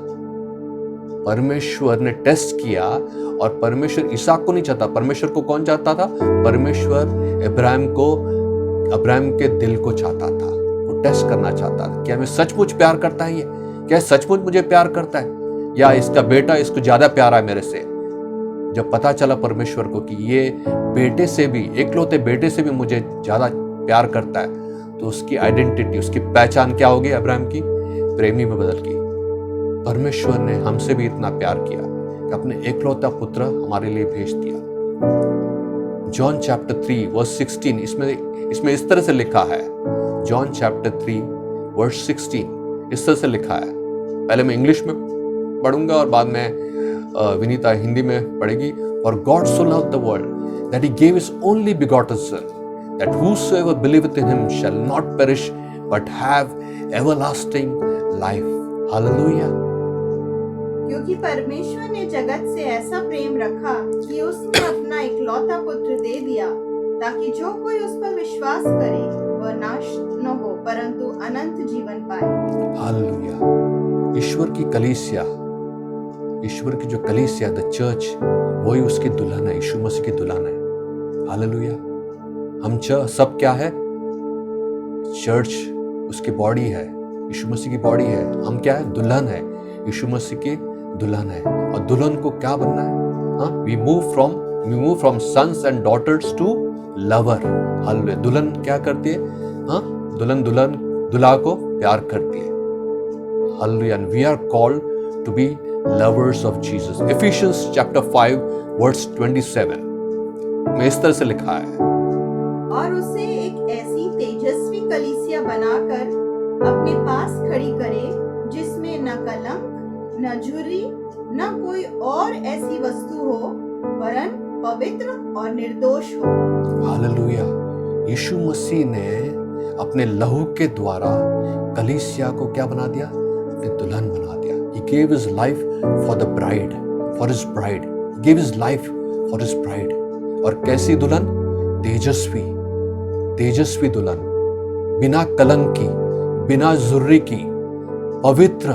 परमेश्वर ने टेस्ट किया और परमेश्वर इसहाक को नहीं चाहता। परमेश्वर को कौन चाहता था? परमेश्वर अब्राहम के दिल को चाहता था, वो टेस्ट करना चाहता था। क्या मैं सचमुच प्यार करता है ये? क्या सचमुच मुझे प्यार करता है, या इसका बेटा इसको ज्यादा प्यारा है मेरे से? जब पता चला परमेश्वर को कि ये बेटे से भी, एकलौते बेटे से भी मुझे ज्यादा प्यार करता है, तो उसकी आइडेंटिटी, उसकी पहचान क्या होगी? अब्राहम की प्रेमी में बदल गई। परमेश्वर ने हमसे भी इतना प्यार किया कि अपने एकलौता पुत्र हमारे लिए भेज दिया। जॉन चैप्टर 3 वर्स 16, इसमें इस तरह से लिखा है। जॉन चैप्टर 3 वर्स 16 इस तरह से लिखा है। पहले मैं इंग्लिश में पढ़ूंगा और बाद में विनीता हिंदी में पढ़ेगी। For God so loved the world that he gave his only begotten son, that whosoever believeth in him shall not perish but have everlasting life. Hallelujah. क्योंकि परमेश्वर ने जगत से ऐसा प्रेम रखा कि उसने अपना इकलौता पुत्र दे दिया, ताकि जो कोई उस पर विश्वास करे वह नाश न हो परंतु अनंत जीवन पाए। हालेलुया। ईश्वर की कलीसिया, ईश्वर की जो कलीसिया, द चर्च, वही उसकी दुल्हन है, यीशु मसीह की दुल्हन है। हालेलुया। हम सब क्या है? चर्च उसकी बॉडी है, यीशु मसीह की बॉडी है। हम क्या है? दुल्हन है, यीशु मसीह की दुल्हन है। और दुल्हन को क्या बनना है? We move from sons and daughters to lover. हालेलुया। दुल्हन क्या करती है? दुल्हन दुल्हा को प्यार करती है। हालेलुया। And we are called to be lovers of Jesus. Ephesians chapter 5 verse 27 में इस तरह से लिखा है, और उसे एक ऐसी तेजस्वी कलीसिया बनाकर अपने पास खड़ी करे जिसमें न कलंक, न झुर्री, न कोई और ऐसी वस्तु हो, वरन पवित्र और निर्दोष हो। हालेलुया। यीशु मसीह ने अपने लहू के द्वारा कलीसिया को क्या बना दिया? अपनी दुल्हन बना दिया। He gave his life for the bride, for his bride. He gave his life for his bride. और कैसी दुल्हन? तेजस्वी दुल्हन, बिना कलंक की, बिना जुर्री की, पवित्र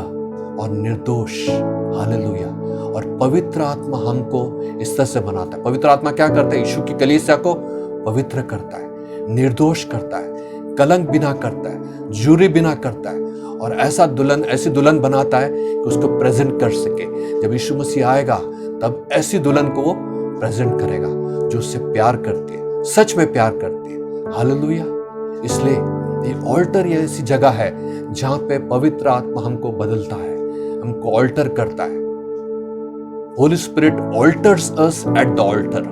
और निर्दोष। हालेलुया। और पवित्र आत्मा हमको इस तरह से बनाता है। पवित्र आत्मा क्या करता है? यीशु की कलीसिया को पवित्र करता है, निर्दोष करता है, कलंक बिना करता है, जुर्री बिना करता है, और ऐसी दुल्हन बनाता है कि उसको प्रेजेंट कर सके। जब यीशु मसीह आएगा तब ऐसी दुल्हन को वो प्रेजेंट करेगा जो उससे प्यार करती है, सच में प्यार करती है। हालेलुया। इसलिए ये ऑल्टर ये ऐसी जगह है जहां पे पवित्र आत्मा हमको बदलता है, हमको ऑल्टर करता है। Holy Spirit alters us at the altar.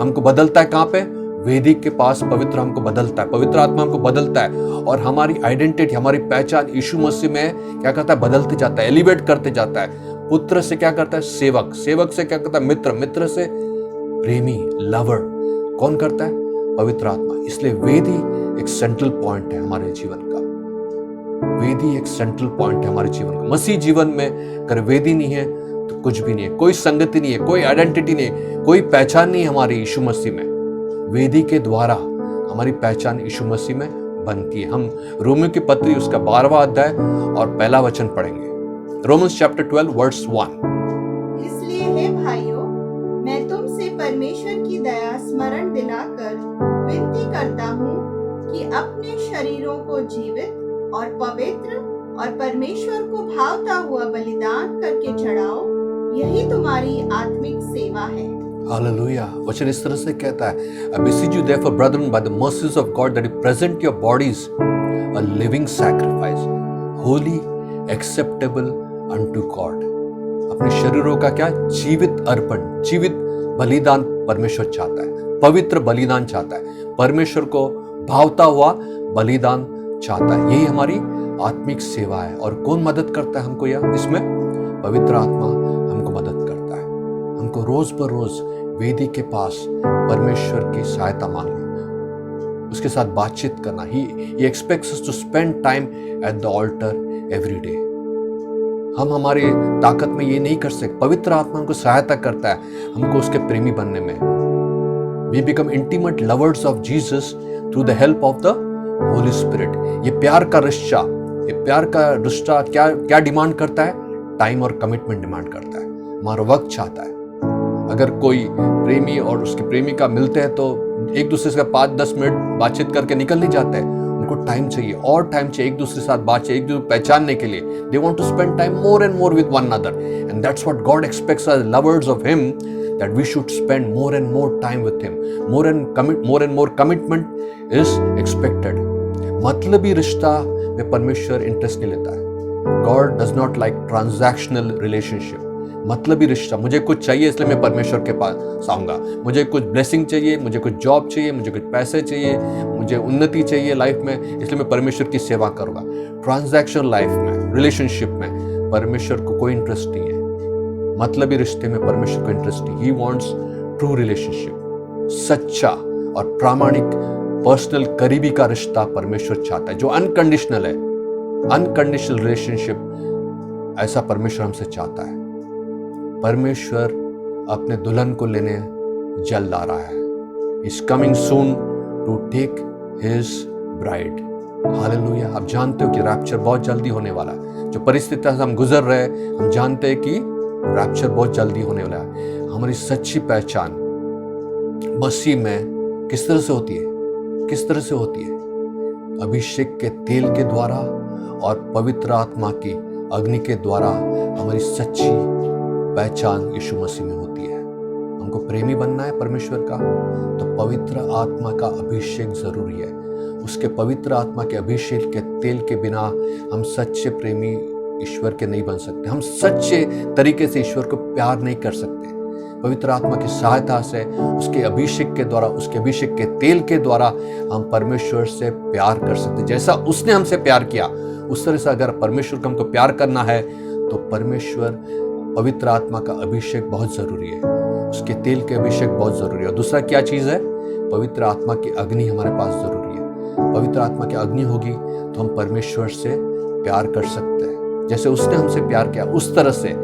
हमको बदलता है कहां पे? वेदी के पास पवित्र हमको बदलता है, पवित्र आत्मा हमको बदलता है, और हमारी आइडेंटिटी, हमारी पहचान यीशु मसीह में क्या करता है? बदलते जाता है, एलिवेट करते जाता है। पुत्र से क्या करता है? सेवक, सेवक से क्या करता है? मित्र, मित्र से प्रेमी, लवर। कौन करता है? पवित्र आत्मा। इसलिए वेदी एक सेंट्रल पॉइंट है हमारे जीवन का। वेदी एक सेंट्रल पॉइंट है हमारे जीवन का। मसीह जीवन में अगर वेदी नहीं है तो कुछ भी नहीं है, कोई संगति नहीं है, कोई आइडेंटिटी नहीं है, कोई पहचान नहीं है हमारी यीशु मसीह में। वेदी के द्वारा हमारी पहचान यीशु मसीह में बनती है। हम रोमियो की पत्री उसका 12वां अध्याय और पहला वचन पढ़ेंगे। Romans chapter 12 verse 1। इसलिए हे भाइयों, मैं तुमसे परमेश्वर की दया स्मरण दिलाकर विनती करता हूँ कि अपने शरीरों को जीवित और पवित्र और परमेश्वर को भावता हुआ बलिदान करके चढ़ाओ, यही तुम्हारी आत्मिक सेवा है। हालेलुया। वचन इस तरह से कहता है, I beseech you therefore brethren by the mercies of God that you present your bodies a living sacrifice, holy, acceptable unto God। अपने शरीरों का क्या? जीवित अर्पण, जीवित बलिदान परमेश्वर चाहता है, पवित्र बलिदान चाहता है, परमेश्वर को भावता हुआ बलिदान चाहता है। यही हमारी आत्मिक सेवा है। और कौन मदद करता है हमको? यह इसमें पवित्र आत्मा हमको मदद करता है। हमको रोज पर रोज वेदी के पास परमेश्वर की सहायता मांगनी, उसके साथ बातचीत करना। He expects us to spend time at the altar every day. हम हमारी ताकत में ये नहीं कर सकते। पवित्र आत्मा हमको सहायता करता है हमको उसके प्रेमी बनने में। We become intimate lovers of Jesus through the help of the Holy Spirit. ये प्यार का रिश्ता क्या डिमांड करता है? टाइम और कमिटमेंट डिमांड करता है, हमारा वक्त चाहता है। अगर कोई प्रेमी और उसकी प्रेमिका मिलते हैं तो एक दूसरे से 5-10 मिनट बातचीत करके निकल नहीं जाते हैं। उनको टाइम चाहिए और टाइम चाहिए, एक दूसरे के साथ बात चाहिए, एक दूसरे को पहचानने के लिए। They want to spend time more and more with one another, and that's what God expects us lovers of him, that we should spend more and more time with him. More and more commitment is expected. मतलबी रिश्ता में परमेश्वर interest नहीं लेता है। God does not like transactional relationship. मतलबी रिश्ता, मुझे कुछ चाहिए इसलिए मैं परमेश्वर के पास आऊँगा, मुझे कुछ ब्लेसिंग चाहिए, मुझे कुछ जॉब चाहिए, मुझे कुछ पैसे चाहिए, मुझे उन्नति चाहिए लाइफ में, इसलिए मैं परमेश्वर की सेवा करूँगा। ट्रांजैक्शनल लाइफ में, रिलेशनशिप में परमेश्वर को कोई इंटरेस्ट नहीं है। मतलबी रिश्ते में परमेश्वर को इंटरेस्ट नहीं। ही वॉन्ट्स ट्रू रिलेशनशिप, सच्चा और प्रामाणिक पर्सनल करीबी का रिश्ता परमेश्वर चाहता है, जो अनकंडीशनल है। अनकंडीशनल रिलेशनशिप ऐसा परमेश्वर हमसे चाहता है। परमेश्वर अपने दुल्हन को लेने जल्द आ रहा है। Is coming soon to take his bride. हालेलुया। आप जानते हो कि रैप्चर बहुत जल्दी होने वाला है। जो परिस्थितियों से हम गुजर रहे हैं, हम जानते हैं कि रैप्चर बहुत जल्दी होने वाला है। हमारी सच्ची पहचान मसीह में किस तरह से होती है? किस तरह से होती है? अभिषेक के तेल के द्वारा और पवित्र आत्मा की अग्नि के द्वारा हमारी सच्ची पहचान यीशु मसीह में होती है। हमको प्रेमी बनना है परमेश्वर का, तो पवित्र आत्मा का अभिषेक जरूरी है। उसके पवित्र आत्मा के अभिषेक के तेल के बिना हम सच्चे प्रेमी ईश्वर के नहीं बन सकते। हम सच्चे तरीके से ईश्वर को प्यार नहीं कर सकते। पवित्र आत्मा की सहायता से, उसके अभिषेक के द्वारा, उसके अभिषेक के तेल के द्वारा हम परमेश्वर से प्यार कर सकते। जैसा उसने हमसे प्यार किया, उस तरह से अगर परमेश्वर को हमको प्यार करना है तो पवित्र आत्मा का अभिषेक बहुत जरूरी है। उसके तेल के अभिषेक बहुत जरूरी है। दूसरा क्या चीज है? पवित्र आत्मा की अग्नि हमारे पास जरूरी है। पवित्र आत्मा की अग्नि होगी तो हम परमेश्वर से प्यार कर सकते हैं। जैसे उसने हमसे प्यार किया, उस तरह से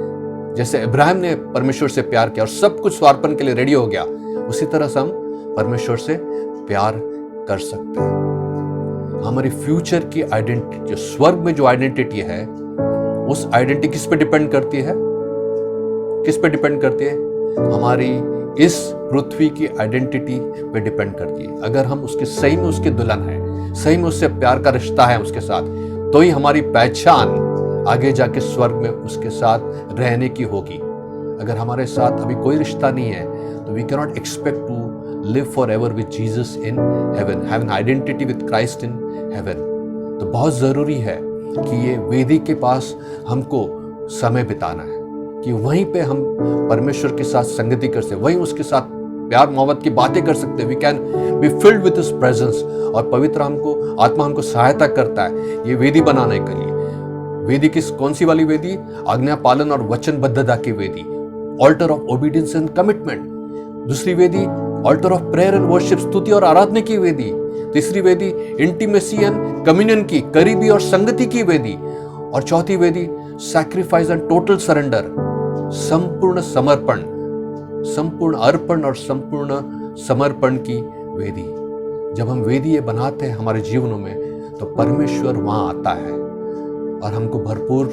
जैसे इब्राहिम ने परमेश्वर से प्यार किया और सब कुछ स्वार्पण के लिए रेडी हो गया, उसी तरह से हम परमेश्वर से प्यार कर सकते हैं। हमारी फ्यूचर की आइडेंटिटी, जो स्वर्ग में जो आइडेंटिटी है, उस आइडेंटिटी किस पे डिपेंड करती है? किस पे डिपेंड करती है? हमारी इस पृथ्वी की आइडेंटिटी पे डिपेंड करती है। अगर हम उसके सही में उसके दुल्हन है, सही में उससे प्यार का रिश्ता है उसके साथ, तो ही हमारी पहचान आगे जाके स्वर्ग में उसके साथ रहने की होगी। अगर हमारे साथ अभी कोई रिश्ता नहीं है तो we can not expect to live for ever with Jesus in heaven, have an identity with Christ in heaven. तो बहुत ज़रूरी है कि ये वेदी के पास हमको समय बिताना है, कि वहीं पे हम परमेश्वर के साथ संगति कर सकते, वहीं उसके साथ प्यार मोहब्बत की बातें कर सकते हैं। We can be filled with his presence. और पवित्र आत्मा हमको सहायता करता है ये वेदी बनाने के लिए। वेदी कौन सी वाली वेदी? आज्ञा पालन और वचनबद्धता की वेदी, alter of obedience and commitment. दूसरी वेदी alter of prayer and worship, स्तुति और आराधना की वेदी। तीसरी वेदी इंटीमेसी एंड कम्युनियन की, करीबी और संगति की वेदी। और चौथी वेदी सैक्रिफाइस एंड टोटल सरेंडर, संपूर्ण समर्पण, संपूर्ण अर्पण और संपूर्ण समर्पण की वेदी, जब हम वेदी ये बनाते हैं हमारे जीवनों में, तो परमेश्वर वहाँ आता है और हमको भरपूर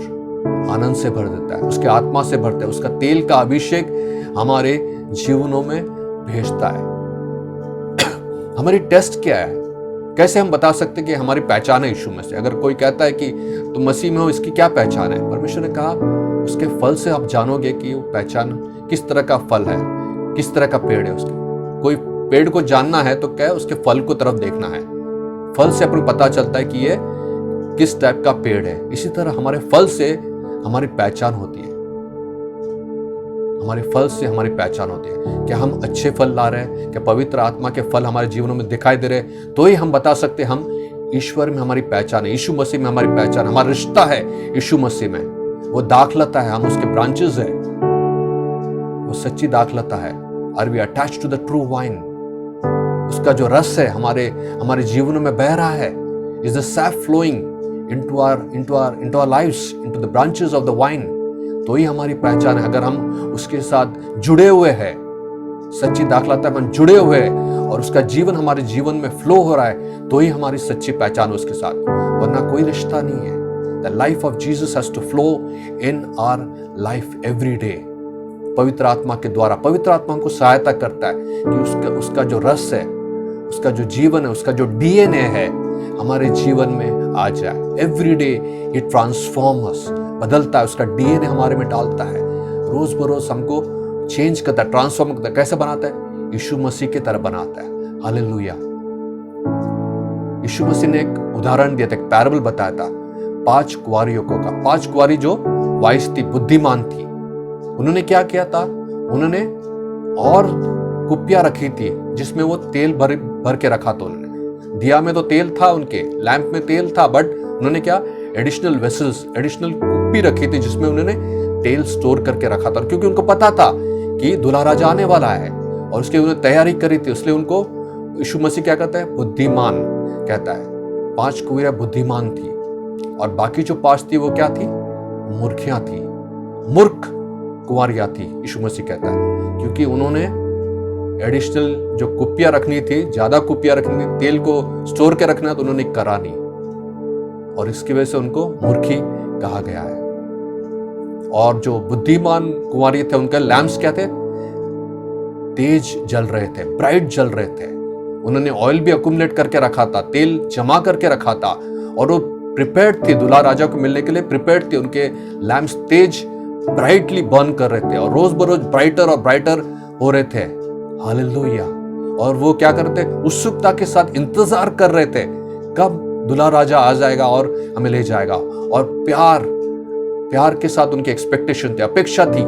आनंद से भर देता है, उसके आत्मा से भरता है, उसका तेल का अभिषेक हमारे जीवनों में भेजता है। हमारी टेस्ट क्या है? कैसे हम बता सकते हैं कि हमारी पहचान है यीशु में से? अगर कोई कहता है कि तुम मसीह में हो, इसकी क्या पहचान है? परमेश्वर ने कहा उसके फल से आप जानोगे कि वो पहचान किस तरह का फल है, किस तरह का पेड़ है उसके। कोई पेड़ को जानना है तो क्या है, उसके फल को तरफ देखना है। फल से अपन पता चलता है कि ये किस टाइप का पेड़ है। इसी तरह हमारे फल से हमारी पहचान होती है। हमारे फल से हमारी पहचान होती है। क्या हम अच्छे फल ला रहे हैं? क्या पवित्र आत्मा के फल हमारे जीवनों में दिखाई दे रहे हैं? तो ही हम बता सकते हैं हम ईश्वर में हमारी पहचान है, यीशु मसीह में हमारी पहचान, हमारा रिश्ता है यीशु मसीह में। वो दाखलता है, हम उसके ब्रांचेस है, वो सच्ची दाखलता है। Are we attached to the true vine? उसका जो रस है हमारे जीवनों में बह रहा है। Is the sap flowing into our lives, into the branches of the wine? तो ही हमारी पहचान है। अगर हम उसके साथ जुड़े हुए हैं, सच्ची दाखलता में जुड़े हुए हैं और उसका जीवन हमारे जीवन में फ्लो हो रहा है, तो ही हमारी सच्ची पहचान है उसके साथ, वरना कोई रिश्ता नहीं है। The life of Jesus has to flow in our life every day. पवित्र आत्मा के द्वारा। पवित्र आत्मा हमको सहायता करता है कि उसका जो रस है, उसका जो जीवन है, उसका जो डीएनए है हमारे जीवन में आ जाए। एवरी डे ये ट्रांसफॉर्म अस, बदलता है, उसका डीएनए हमारे में डालता है, रोज बरोज हमको चेंज करता है, ट्रांसफॉर्म करता है। कैसे बनाता है? यीशु मसीह की तरह बनाता है। हालेलुया। यीशु मसीह ने एक उदाहरण दिया था, एक पैराबल बताया था 5 कुंवारियों का। 5 कुंवारी जो वाइस थी, बुद्धिमान थी, उन्होंने क्या किया था? उन्होंने और कुप्पियां रखी थी जिसमें वो तेल भर के रखा था। उन्होंने दिया में तो तेल था, उनके लैंप में तेल था, बट उन्होंने क्या एडिशनल वेसल्स, एडिशनल कुप्पी रखी थी जिसमें उन्होंने तेल स्टोर करके रखा था, क्योंकि उनको पता था कि दूल्हा राजा आने वाला है और उसकी उन्होंने तैयारी करी थी। इसलिए उनको यीशु मसीह क्या कहता है? बुद्धिमान कहता है। 5 कुंवारियां बुद्धिमान थी और बाकी जो 5 थी वो क्या थी? मूर्खियां थी, मूर्ख कुंवारियां थी, यीशु मसीह कहता है, क्योंकि उन्होंने एडिशनल जो कुप्पियां रखनी थी, ज्यादा कुप्पियां रखनी थी, तेल को स्टोर के रखना, तो उन्होंने करा नहीं और इसकी वजह से उनको मूर्खी कहा गया है। और जो बुद्धिमान कुंवारी थे उनके लैंप्स क्या थे? तेज जल रहे थे, ब्राइट जल रहे थे। उन्होंने ऑयल भी अकुमुलेट करके रखा था, तेल जमा करके रखा था और वो प्रिपेयर्ड थी, दूल्हा राजा को मिलने के लिए प्रिपेयर्ड थी। उनके लैंप्स तेज ब्राइटली बर्न कर रहे थे और रोज बरोज ब्राइटर और ब्राइटर हो रहे थे। हालेलुया। और वो क्या करते? उत्सुकता के साथ इंतजार कर रहे थे कब दूल्हा राजा आ जाएगा और हमें ले जाएगा। और प्यार के साथ उनकी एक्सपेक्टेशन थी, अपेक्षा थी,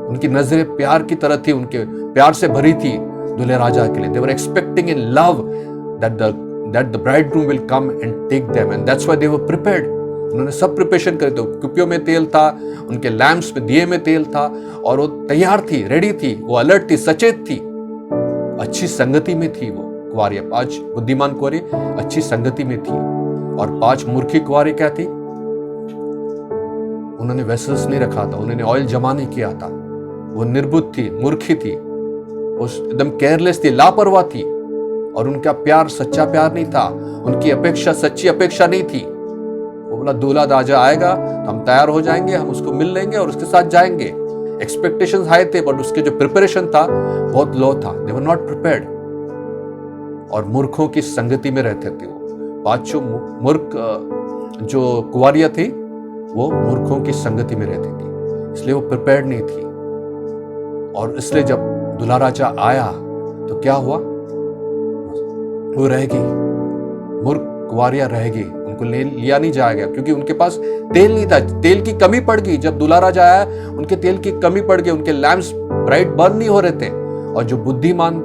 उनकी नजरें प्यार की तरह थी, उनके प्यार से भरी थी दूल्हे राजा के लिए। They were expecting in love that the bridegroom will come and take them, and that's why they were prepared. उन्होंने सब प्रिपरेशन करे थे। कुप्पियों में तेल था, उनके लैंप्स में दिए में तेल था और वो तैयार थी, रेडी थी, वो अलर्ट थी, सचेत थी, अच्छी संगति में थी। वो कुंवारियां 5 बुद्धिमान कुंवारी अच्छी संगति में थी और 5 मूर्खी कुंवारी क्या थी? उन्होंने वेसल्स नहीं रखा था, उन्होंने ऑयल जमा नहीं किया था, वो निर्बुद्ध थी, मूर्खी थी, एकदम केयरलेस थी, लापरवाह थी और उनका प्यार सच्चा प्यार नहीं था, उनकी अपेक्षा सच्ची अपेक्षा नहीं थी। वो बोला दूल्हा राजा आएगा तो हम तैयार हो जाएंगे, हम उसको मिल लेंगे और उसके साथ जाएंगे। एक्सपेक्टेशंस हाई थे बट उसके जो प्रिपरेशन था बहुत लो था। दे वर नॉट प्रिपेयर्ड और मूर्खों की संगति में रहते थे। वो 5 मूर्ख जो कुंवारियां थी वो मूर्खों की संगति में रहती थी, इसलिए वो प्रिपेयर्ड नहीं थी। और इसलिए जब दूल्हा राजा आया तो क्या हुआ? वो रह गई, मूर्ख कुंवारियां रह गई, उनको लिया नहीं जाएगा क्योंकि उनके पास तेल नहीं था, तेल की कमी पड़ गई। जब दूल्हा राजा आया उनके तेल की कमी पड़ गई, उनके लैंप्स ब्राइट बर्न नहीं हो रहे थे। और जो बुद्धिमान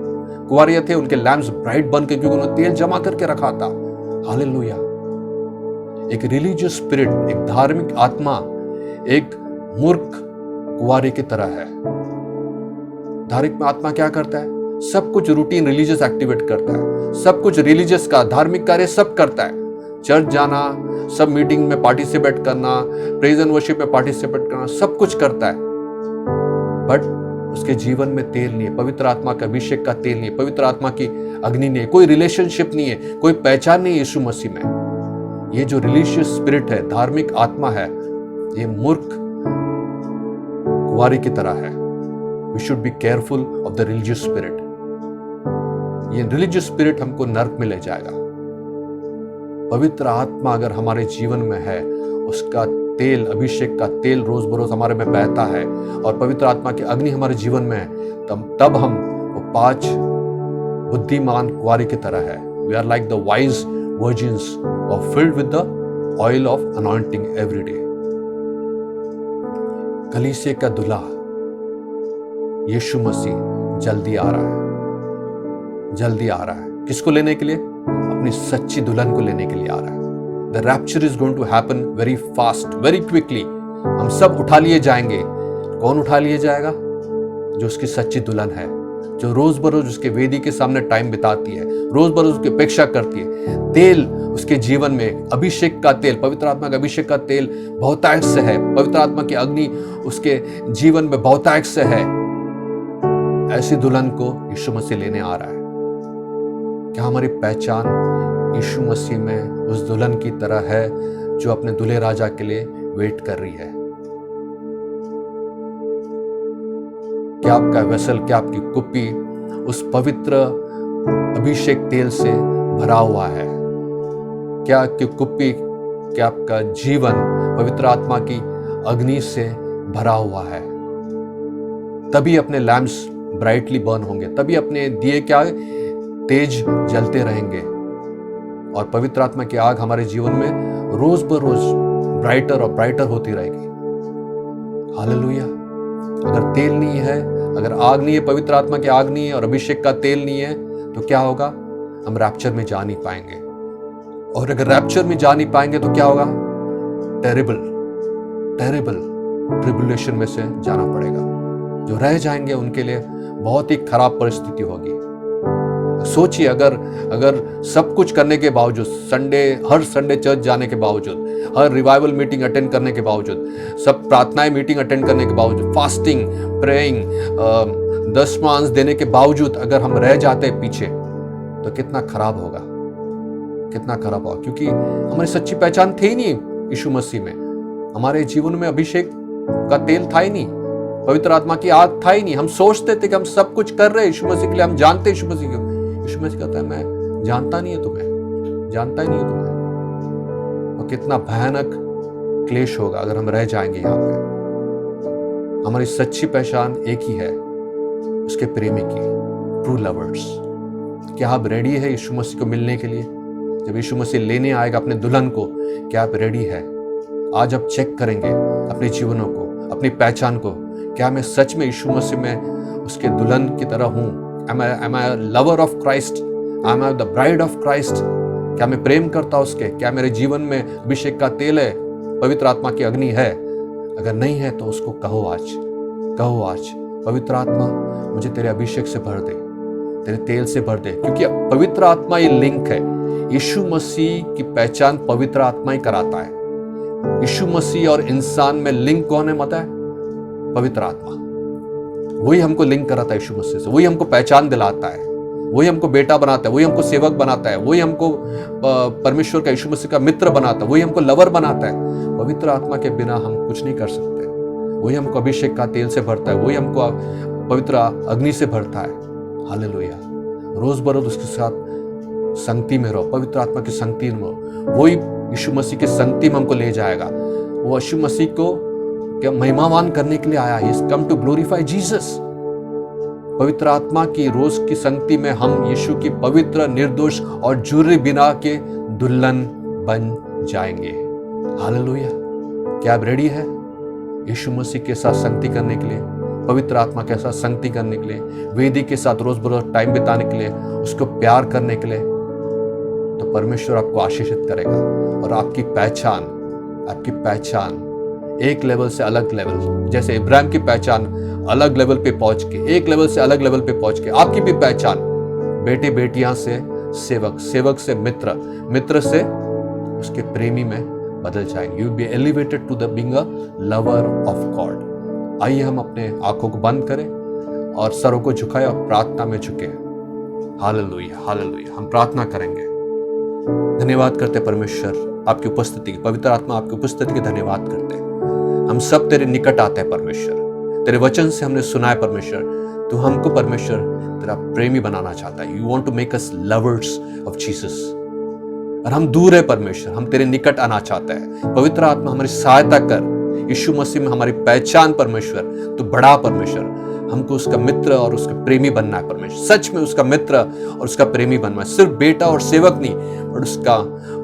कुंवारियां थे उनके लैंप्स ब्राइट बर्न के, क्योंकि उन्होंने तेल जमा करके रखा था। हालेलुया। एक रिलीजियस स्पिरिट, एक धार्मिक आत्मा एक मूर्ख कुंवारी की तरह है। धार्मिक आत्मा क्या करता है? सब कुछ रूटीन रिलीजियस एक्टिवेट करता है, सब कुछ रिलीजियस का धार्मिक कार्य सब करता है। चर्च जाना, सब मीटिंग में पार्टिसिपेट करना, प्रेज एंड वर्शिप में पार्टिसिपेट करना, सब कुछ करता है। बट उसके जीवन में तेल नहीं है, पवित्र आत्मा का अभिषेक का तेल नहीं है, पवित्र आत्मा की अग्नि नहीं है, कोई रिलेशनशिप नहीं है, कोई पहचान नहीं है यीशु मसीह में, ये जो रिलीजियस स्पिरिट है, धार्मिक आत्मा है, ये मूर्ख कुंवारी की तरह है। We should be careful of the religious spirit. ये रिलीजियस स्पिरिट हमको नर्क में ले जाएगा। पवित्र आत्मा अगर हमारे जीवन में है, उसका तेल, अभिषेक का तेल रोज बरोज हमारे में बहता है और पवित्र आत्मा की अग्नि हमारे जीवन में है, तब हम वो 5 बुद्धिमान कुंवारी की तरह है। We are like the wise virgins और filled with the oil of anointing every day. कलीसिया का दूल्हा यीशु मसीह जल्दी आ रहा है, जल्दी आ रहा है। किसको लेने के लिए? अपनी सच्ची दुल्हन को लेने के लिए आ रहा है। The rapture is going to happen very fast, very quickly. हम सब उठा लिए जाएंगे। कौन उठा लिए जाएगा? जो उसकी सच्ची दुल्हन है, जो रोज बरोज उसके वेदी के सामने टाइम बिताती है, रोज बरोज उसकी अपेक्षा करती है। तेल उसके जीवन में, अभिषेक का तेल, पवित्र आत्मा का अभिषेक का तेल बहुतायत से है, पवित्र आत्मा की अग्नि उसके जीवन में बहुतायत से है। ऐसी दुल्हन को यीशु मसीह लेने आ रहा है। क्या हमारी पहचान यीशु मसीह में उस दुल्हन की तरह है जो अपने दूल्हे राजा के लिए वेट कर रही है? क्या आपका वेसल, क्या आपकी कुप्पी उस पवित्र अभिषेक तेल से भरा हुआ है? क्या आपकी कुप्पी, क्या आपका जीवन पवित्र आत्मा की अग्नि से भरा हुआ है? तभी अपने लैम्प्स ब्राइटली बर्न होंगे, तभी अपने दिए क्या तेज जलते रहेंगे और पवित्र आत्मा की आग हमारे जीवन में रोज बरोज ब्राइटर और ब्राइटर होती रहेगी। हालेलुया। अगर तेल नहीं है, अगर आग नहीं है, पवित्र आत्मा की आग नहीं है और अभिषेक का तेल नहीं है, तो क्या होगा? हम रैप्चर में जा नहीं पाएंगे। और अगर रैप्चर में जा नहीं पाएंगे तो क्या होगा? टेरिबल ट्रिबुलेशन में से जाना पड़ेगा। जो रह जाएंगे उनके लिए बहुत ही खराब परिस्थिति होगी। सोचिए, अगर सब कुछ करने के बावजूद, हर संडे चर्च जाने के बावजूद, हर रिवाइवल मीटिंग अटेंड करने के बावजूद, सब प्रार्थनाएं मीटिंग अटेंड करने के बावजूद, फास्टिंग, प्रेइंग, दशमांश देने के बावजूद अगर हम रह जाते पीछे, तो कितना खराब होगा, कितना खराब होगा। क्योंकि हमारी सच्ची पहचान थी ही नहीं यीशु मसीह में, हमारे जीवन में अभिषेक का तेल था ही नहीं, पवित्र आत्मा की आग था ही नहीं। हम सोचते थे कि हम सब कुछ कर रहे हैं यीशु मसीह के लिए, हम जानते हैं यीशु मसीह को। यीशु मसीह कहता है, मैं जानता नहीं है तुम्हें, जानता ही नहीं है तुम्हें। और कितना भयानक क्लेश होगा अगर हम रह जाएंगे यहाँ पे। हमारी सच्ची पहचान एक ही है, उसके प्रेमी की, ट्रू लवर्स। क्या आप रेडी है यीशु मसीह को मिलने के लिए? जब यीशु मसीह लेने आएगा अपने दुल्हन को, क्या आप रेडी है? आज आप चेक करेंगे अपने जीवनों को, अपनी पहचान को। क्या मैं सच में यीशु मसीह में उसके दुल्हन की तरह हूँ? Am I a lover of Christ? Am I the bride of Christ? क्या मैं प्रेम करता हूँ उसके? क्या मेरे जीवन में अभिषेक का तेल है, पवित्र आत्मा की अग्नि है? अगर नहीं है तो उसको कहो आज, पवित्र आत्मा मुझे तेरे अभिषेक से भर दे, तेरे तेल से भर दे। क्योंकि पवित्र आत्मा ये लिंक है। यीशु मसीह की पहचान पवित्र आत्मा ही कराता है। यीशु मसीह और इंसान में लिंक कौन है? मत है पवित्र आत्मा। वही हमको लिंक कराता है यीशु मसीह से, वही हमको पहचान दिलाता है, वही हमको बेटा बनाता है, वही हमको सेवक बनाता है, वही हमको परमेश्वर का, यीशु मसीह का मित्र बनाता है, वही हमको लवर बनाता है। पवित्र आत्मा के बिना हम कुछ नहीं कर सकते। वही हमको अभिषेक का तेल से भरता है, वही हमको पवित्र अग्नि से भरता है। हालेलुया। रोज बरोज उसके साथ संगति में रहो, पवित्र आत्मा की संगति में रहो। वही यीशु मसीह की संगति में हमको ले जाएगा। वो यीशु मसीह को क्या महिमावान करने के लिए आया। He has come to glorify Jesus। पवित्र आत्मा की रोज की संगति में हम यीशु की पवित्र, निर्दोष और जुर्रे बिना के दुल्हन बन जाएंगे। हालेलुया। क्या आप रेडी है यीशु मसीह के साथ संगति करने के लिए, पवित्र आत्मा के साथ संगति करने के लिए, वेदी के साथ रोज बरोज टाइम बिताने के लिए, उसको प्यार करने के लिए? तो परमेश्वर आपको आशीषित करेगा और आपकी पहचान एक लेवल से अलग लेवल, जैसे इब्राहिम की पहचान अलग लेवल पे पहुंच के, एक लेवल से अलग लेवल पे पहुंच के, आपकी भी पहचान बेटे बेटियां से सेवक, सेवक से मित्र, मित्र से उसके प्रेमी में बदल जाएंगे। You will be elevated to the being a lover of God. आइए हम अपने आंखों को बंद करें, और सरों को झुकाए और प्रार्थना में झुके। Hallelujah, hallelujah. हम प्रार्थना करेंगे। धन्यवाद करते परमेश्वर आपकी उपस्थिति, पवित्र आत्मा आपकी उपस्थिति के धन्यवाद करते। हम सब तेरे निकट आते हैं परमेश्वर। तेरे वचन से हमने सुना है परमेश्वर, तू हमको परमेश्वर तेरा प्रेमी बनाना चाहता है। You want to make us lovers of Jesus. और हम दूर है परमेश्वर, हम तेरे निकट आना चाहते हैं। पवित्र आत्मा हमारी सहायता कर। यीशु मसीह में हमारी पहचान परमेश्वर तू बढ़ा परमेश्वर। हमको उसका मित्र और उसका प्रेमी बनना है परमेश्वर। सच में उसका मित्र और उसका प्रेमी बनना है। सिर्फ बेटा और सेवक नहीं, पर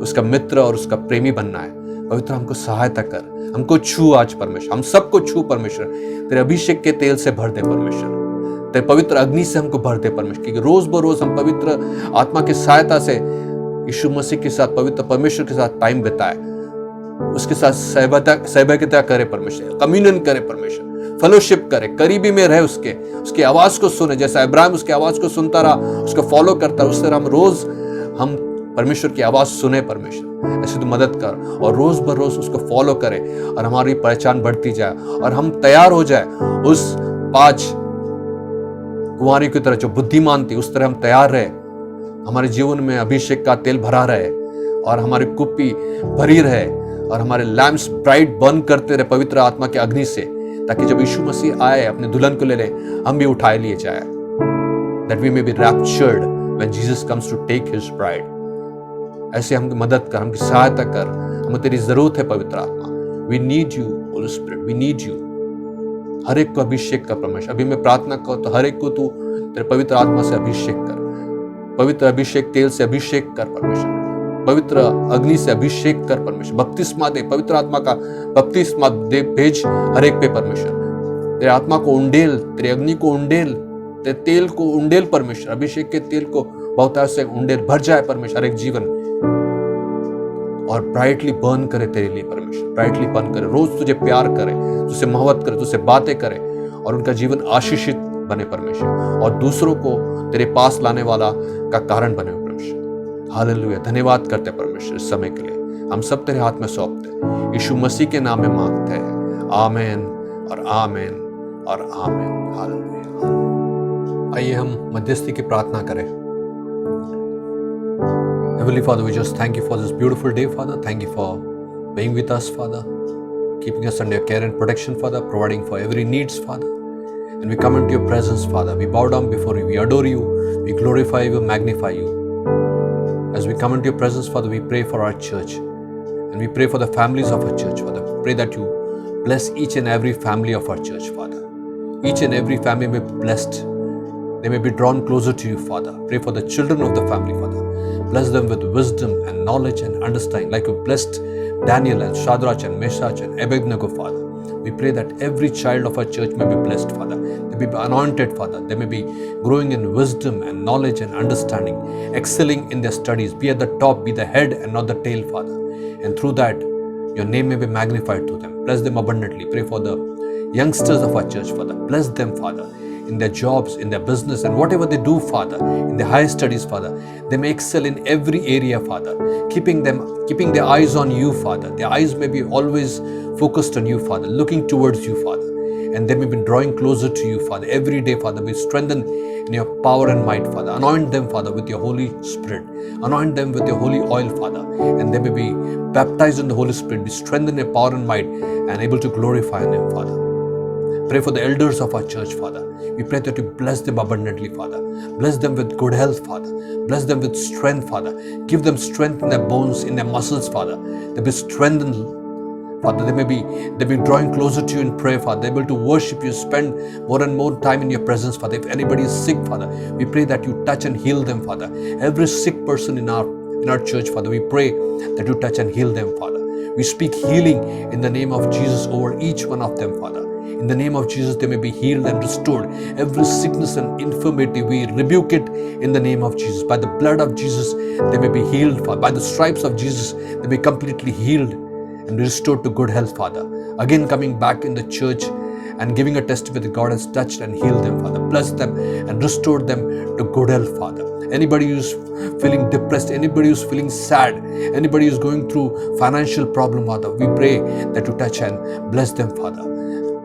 उसका मित्र और उसका प्रेमी बनना है। पवित्र हमको सहायता कर। हमको छू आज परमेश्वर, हम सबको छू परमेश्वर। तेरे अभिषेक के तेल से भर दे परमेश्वर। तेरे पवित्र अग्नि से हमको भर दे परमेश्वर। क्योंकि रोज बरोज हम पवित्र आत्मा की सहायता से यीशु मसीह के साथ, पवित्र परमेश्वर के साथ टाइम बिताए, उसके साथ सहभागिता करे परमेश्वर, कम्युनियन करे परमेश्वर, फेलोशिप करे, करीबी में रहे, उसकी आवाज को सुने। जैसा इब्राहिम उसकी आवाज को सुनता रहा, उसको फॉलो करता रहा, उस तरह हम परमेश्वर की आवाज सुने परमेश्वर। ऐसे तो मदद कर और रोज बरोज उसको फॉलो करे और हमारी पहचान बढ़ती जाए और हम तैयार हो जाए उस 5 कुंवारी की तरह जो बुद्धिमान थी, उस तरह हम तैयार रहे। हमारे जीवन में अभिषेक का तेल भरा रहे और हमारी कुप्पी भरी रहे और हमारे लैम्प्स ब्राइट बर्न करते रहे पवित्र आत्मा के अग्नि से, ताकि जब यीशु मसीह आए अपने दुल्हन को ले ले, हम भी उठाए लिए जाए। That we may be raptured when Jesus comes to take his bride. ऐसे हमकी मदद कर, हमकी सहायता कर। हमें तेरी जरूरत है पवित्र आत्मा। We need you, Holy Spirit, we need you. हर एक को अभिषेक कर परमेश्वर। अभी मैं प्रार्थना कर तो हर एक को तू तेरे पवित्र आत्मा से अभिषेक कर। पवित्र अभिषेक तेल से अभिषेक कर परमेश्वर। पवित्र अग्नि से अभिषेक कर परमेश्वर। बपतिस्मा दे, पवित्र आत्मा का बपतिस्मा दे, भेज हर एक पे परमेश्वर। तेरे आत्मा को उंडेल, तेरे अग्नि को उंडेल, तेरे तेल को उंडेल परमेश्वर। अभिषेक के तेल को बहुत से उंडेल भर जाए परमेश्वर हर एक जीवन, और ब्राइटली बर्न करे तेरे लिए परमेश्वर। ब्राइटली बर्न करे, रोज तुझे प्यार करे, तुझसे मोहब्बत करे, तुझसे बातें करे और उनका जीवन आशीषित बने परमेश्वर, और दूसरों को तेरे पास लाने वाला का कारण बने परमेश्वर। हालेलुया। धन्यवाद करते परमेश्वर इस समय के लिए। हम सब तेरे हाथ में सौंपते, यीशु मसीह के नाम में मांगते हैं। आमीन और आमीन और आमीन। हालेलुया। आइए हम मध्यस्थी की प्रार्थना करें। Heavenly Father, we just thank you for this beautiful day, Father. Thank you for being with us, Father, keeping us under your care and protection, Father, providing for every needs, Father. And we come into your presence, Father. We bow down before you. We adore you. We glorify you, magnify you. As we come into your presence, Father, we pray for our church. And we pray for the families of our church, Father. We pray that you bless each and every family of our church, Father. Each and every family may be blessed. They may be drawn closer to you, Father. Pray for the children of the family, Father. Bless them with wisdom and knowledge and understanding, like you blessed Daniel and Shadrach and Meshach and Abednego, Father. We pray that every child of our church may be blessed, Father. They may be anointed, Father. They may be growing in wisdom and knowledge and understanding, excelling in their studies, be at the top, be the head and not the tail, Father. And through that, your name may be magnified to them. Bless them abundantly. Pray for the youngsters of our church, Father. Bless them, Father, in their jobs, in their business, and whatever they do, Father, in their higher studies, Father. They may excel in every area, Father, keeping their eyes on you, Father. Their eyes may be always focused on you, Father, looking towards you, Father. And they may be drawing closer to you, Father, every day, Father. Be strengthened in your power and might, Father. Anoint them, Father, with your Holy Spirit. Anoint them with your holy oil, Father. And they may be baptized in the Holy Spirit, be strengthened in your power and might, and able to glorify them, Father. Pray for the elders of our church, Father. We pray that you bless them abundantly, Father. Bless them with good health, Father. Bless them with strength, Father. Give them strength in their bones, in their muscles, Father. They be strengthened, Father. They may be drawing closer to you in prayer, Father. They're able to worship you, spend more and more time in your presence, Father. If anybody is sick, Father, we pray that you touch and heal them, Father. Every sick person in our church, Father, we pray that you touch and heal them, Father. We speak healing in the name of Jesus over each one of them, Father. In the name of Jesus, they may be healed and restored. Every sickness and infirmity, we rebuke it in the name of Jesus. By the blood of Jesus, they may be healed. By the stripes of Jesus, they may be completely healed and restored to good health, Father. Again, coming back in the church and giving a testimony that God has touched and healed them, Father. Bless them and restore them to good health, Father. Anybody who's feeling depressed, anybody who's feeling sad, anybody who's going through financial problem, Father, we pray that you touch and bless them, Father.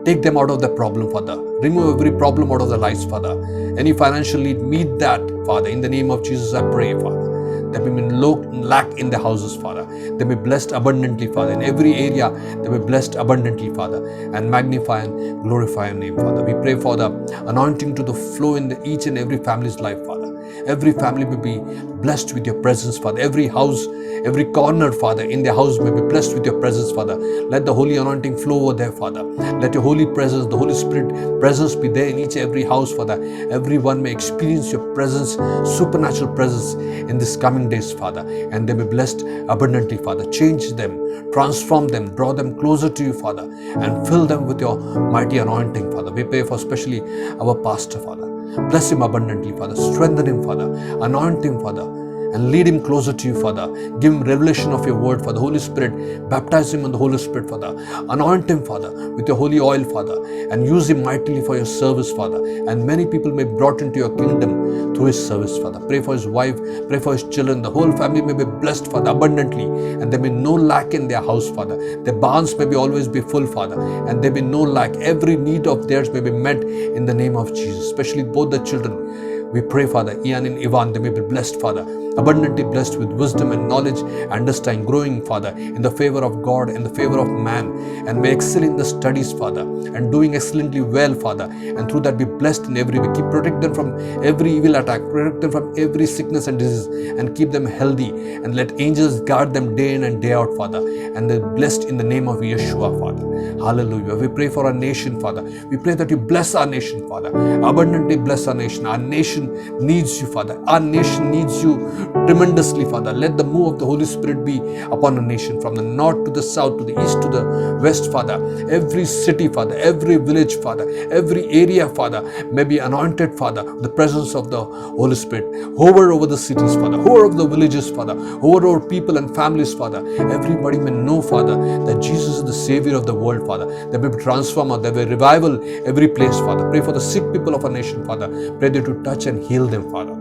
Take them out of the problem, Father. Remove every problem out of their lives, Father. Any financial need, meet that, Father. In the name of Jesus, I pray, Father. There may be no lack in the houses, Father. They may be blessed abundantly, Father. In every area, they may be blessed abundantly, Father. And magnify and glorify your name, Father. We pray for the anointing to the flow in each and every family's life, Father. Every family may be blessed with your presence, Father. Every house, every corner, Father, in their house may be blessed with your presence, Father. Let the holy anointing flow over there, Father. Let your holy presence, the Holy Spirit presence be there in each and every house, Father. Everyone may experience your presence, supernatural presence in this coming days, Father. And they may be blessed abundantly, Father. Change them, transform them, draw them closer to you, Father. And fill them with your mighty anointing, Father. We pray for especially our pastor, Father. Bless him abundantly, Father. Strengthen him, Father. Anoint him, Father. And lead him closer to you, Father. Give him revelation of your word, Father. Holy Spirit, baptize him in the Holy Spirit, Father. Anoint him, Father, with your holy oil, Father. And use him mightily for your service, Father. And many people may be brought into your kingdom through his service, Father. Pray for his wife, pray for his children. The whole family may be blessed, Father, abundantly. And there may be no lack in their house, Father. Their barns may be always be full, Father. And there may be no lack. Every need of theirs may be met in the name of Jesus, especially both the children. We pray, Father, Ian and Ivan, they may be blessed, Father, abundantly blessed with wisdom and knowledge, understanding, growing, Father, in the favor of God, in the favor of man, and may excel in the studies, Father, and doing excellently well, Father, and through that be blessed in every way. Protect them from every evil attack, protect them from every sickness and disease, and keep them healthy, and let angels guard them day in and day out, Father, and they're blessed in the name of Yeshua, Father. Hallelujah. We pray for our nation, Father. We pray that you bless our nation, Father, abundantly bless our nation. Our nation needs you, Father. Our nation needs you tremendously, Father. Let the move of the Holy Spirit be upon our nation, from the north to the south, to the east to the west, Father. Every city, Father, every village, Father, every area, Father, may be anointed, Father, with the presence of the Holy Spirit. Hover over the cities, Father. Hover over the villages, Father. Hover over people and families, Father. Everybody may know, Father, that Jesus is the Savior of the world, Father. There may be transformer, there may be revival every place, Father. Pray for the sick people of our nation, Father. Pray that you touch and heal them, Father.